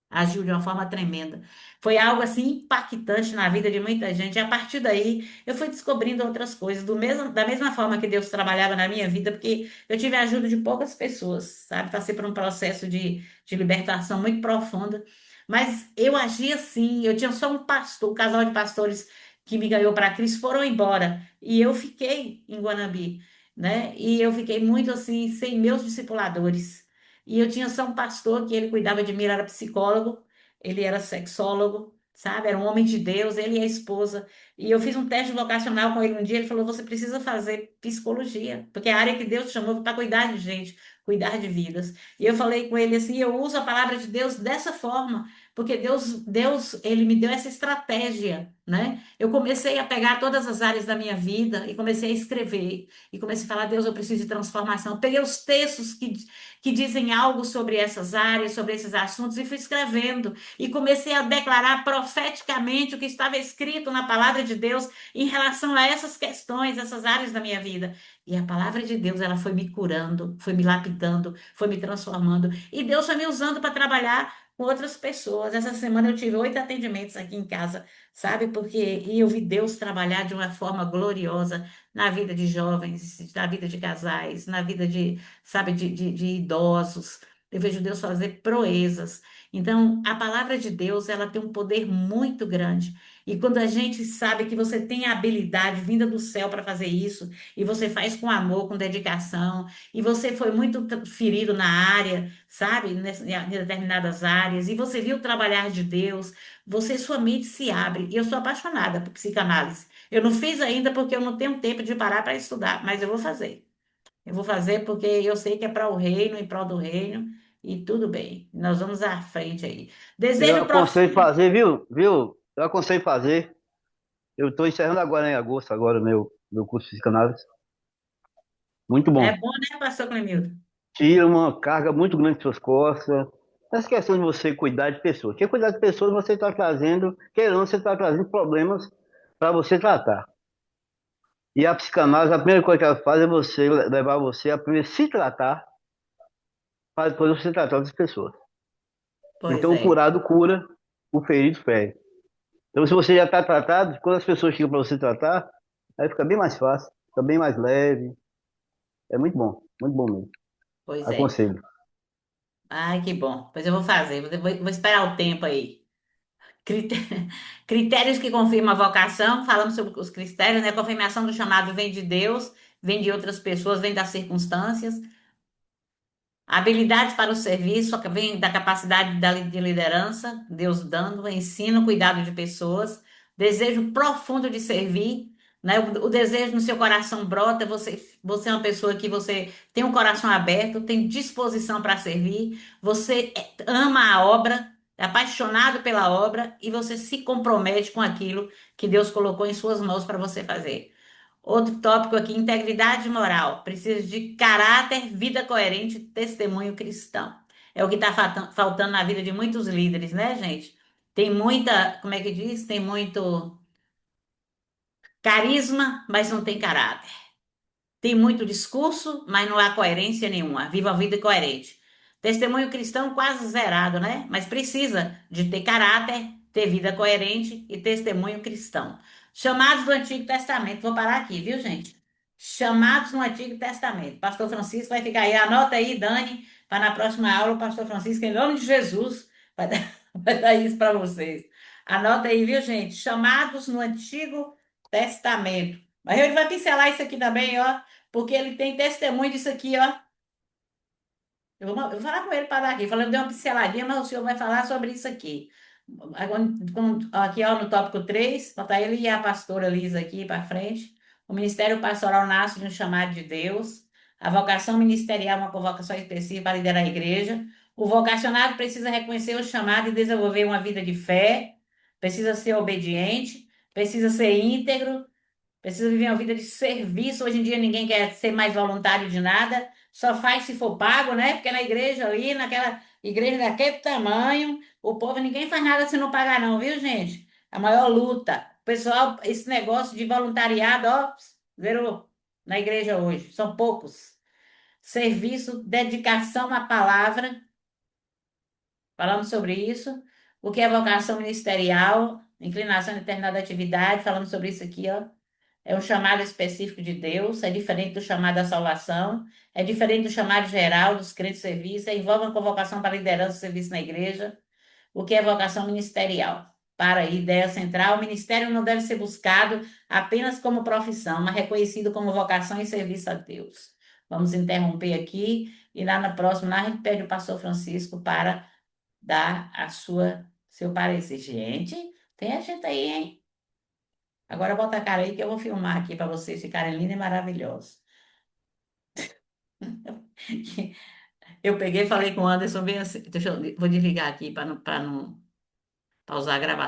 Agiu de uma forma tremenda. Foi algo assim impactante na vida de muita gente. E a partir daí, eu fui descobrindo outras coisas, da mesma forma que Deus trabalhava na minha vida, porque eu tive a ajuda de poucas pessoas, sabe? Passei por um processo de libertação muito profunda. Mas eu agi assim, eu tinha só um pastor, um casal de pastores que me ganhou para Cristo, foram embora. E eu fiquei em Guanambi, né? E eu fiquei muito assim, sem meus discipuladores. E eu tinha só um pastor que ele cuidava de mim, ele era psicólogo, ele era sexólogo, sabe? Era um homem de Deus, ele e a esposa. E eu fiz um teste vocacional com ele um dia, ele falou: você precisa fazer psicologia, porque é a área que Deus te chamou para cuidar de gente, cuidar de vidas. E eu falei com ele assim: eu uso a palavra de Deus dessa forma, porque Deus, ele me deu essa estratégia, né? Eu comecei a pegar todas as áreas da minha vida e comecei a escrever. E comecei a falar: Deus, eu preciso de transformação. Eu peguei os textos que dizem algo sobre essas áreas, sobre esses assuntos, e fui escrevendo. E comecei a declarar profeticamente o que estava escrito na palavra de Deus em relação a essas questões, essas áreas da minha vida. E a palavra de Deus, ela foi me curando, foi me lapidando, foi me transformando. E Deus foi me usando para trabalhar com outras pessoas. Essa semana eu tive 8 atendimentos aqui em casa, sabe? E eu vi Deus trabalhar de uma forma gloriosa na vida de jovens, na vida de casais, na vida de, sabe, de idosos. Eu vejo Deus fazer proezas. Então, a palavra de Deus, ela tem um poder muito grande. E quando a gente sabe que você tem a habilidade vinda do céu para fazer isso, e você faz com amor, com dedicação, e você foi muito ferido na área, sabe, em determinadas áreas, e você viu o trabalhar de Deus, sua mente se abre. E eu sou apaixonada por psicanálise. Eu não fiz ainda porque eu não tenho tempo de parar para estudar, mas eu vou fazer. Eu vou fazer porque eu sei que é para o reino, em prol do reino, e tudo bem. Nós vamos à frente aí. Eu Desejo aconselho profissional. fazer, viu? Eu aconselho fazer. Eu estou encerrando agora em agosto, agora, meu curso de psicanálise. Muito É bom. bom, né, pastor Clemildo? Tira uma carga muito grande de suas costas. Essa questão de você cuidar de pessoas. Porque cuidar de pessoas você está trazendo, querendo, ou não, você está trazendo problemas para você tratar. E a psicanálise, a primeira coisa que ela faz é você levar você a primeiro se tratar, para depois você tratar outras pessoas. Pois Então o é, curado cura, o ferido fere. Então se você já está tratado, quando as pessoas chegam para você tratar, aí fica bem mais fácil, fica bem mais leve. É muito bom mesmo. pois é. Aconselho. Ai, que bom. Pois eu vou fazer. Vou esperar o tempo aí. Crite- Critérios que confirmam a vocação. Falamos sobre os critérios, né? A confirmação do chamado vem de Deus, vem de outras pessoas, vem das circunstâncias. Habilidades para o serviço, só que vem da capacidade de liderança, Deus dando, ensino, cuidado de pessoas, desejo profundo de servir, né? O desejo no seu coração brota, você é uma pessoa que você tem um coração aberto, tem disposição para servir, ama a obra, é apaixonado pela obra e você se compromete com aquilo que Deus colocou em suas mãos para você fazer. Outro tópico aqui, integridade moral. Precisa de caráter, vida coerente, testemunho cristão. É o que está faltando na vida de muitos líderes, né, gente? Tem muita, como é que diz? Tem muito carisma, mas não tem caráter. Tem muito discurso, mas não há coerência nenhuma. Viva a vida coerente. Testemunho cristão quase zerado, né? Mas precisa de ter caráter, ter vida coerente e testemunho cristão. Chamados do Antigo Testamento. Vou parar aqui, viu, gente? Chamados no Antigo Testamento. Pastor Francisco vai ficar aí. Anota aí, Dani, para na próxima aula o Pastor Francisco, em nome de Jesus, vai dar, vai dar isso para vocês. Anota aí, viu, gente? Chamados no Antigo Testamento. Mas ele vai pincelar isso aqui também, ó. Porque ele tem testemunho disso aqui, ó. Eu vou falar com ele para dar aqui. Falando, deu uma pinceladinha, mas o senhor vai falar sobre isso aqui. Agora, aqui, ó, no tópico 3, botar ele e a pastora Lisa aqui para frente. O ministério pastoral nasce de um chamado de Deus. A vocação ministerial é uma convocação específica para liderar a igreja. O vocacionado precisa reconhecer o chamado e desenvolver uma vida de fé. Precisa ser obediente. Precisa ser íntegro. Precisa viver uma vida de serviço. Hoje em dia ninguém quer ser mais voluntário de nada, só faz se for pago, né? Porque na igreja ali, naquela igreja daquele tamanho, o povo ninguém faz nada se não pagar, não, viu, gente? A maior luta. Pessoal, esse negócio de voluntariado, ó, zerou na igreja hoje. São poucos. Serviço, dedicação à palavra. Falamos sobre isso. O que é vocação ministerial, inclinação em determinada atividade. Falamos sobre isso aqui, ó. É um chamado específico de Deus, é diferente do chamado à salvação, é diferente do chamado geral dos crentes de serviço, envolve uma convocação para liderança e serviço na igreja, o que é vocação ministerial. Para a ideia central, o ministério não deve ser buscado apenas como profissão, mas reconhecido como vocação e serviço a Deus. Vamos interromper aqui e lá na próxima, lá a gente pede o pastor Francisco para dar seu parecer. Gente, tem a gente aí, hein? Agora bota a cara aí que eu vou filmar aqui para vocês ficarem lindos e maravilhosos. Eu peguei e falei com o Anderson bem assim. Vou desligar aqui para não pausar a gravação.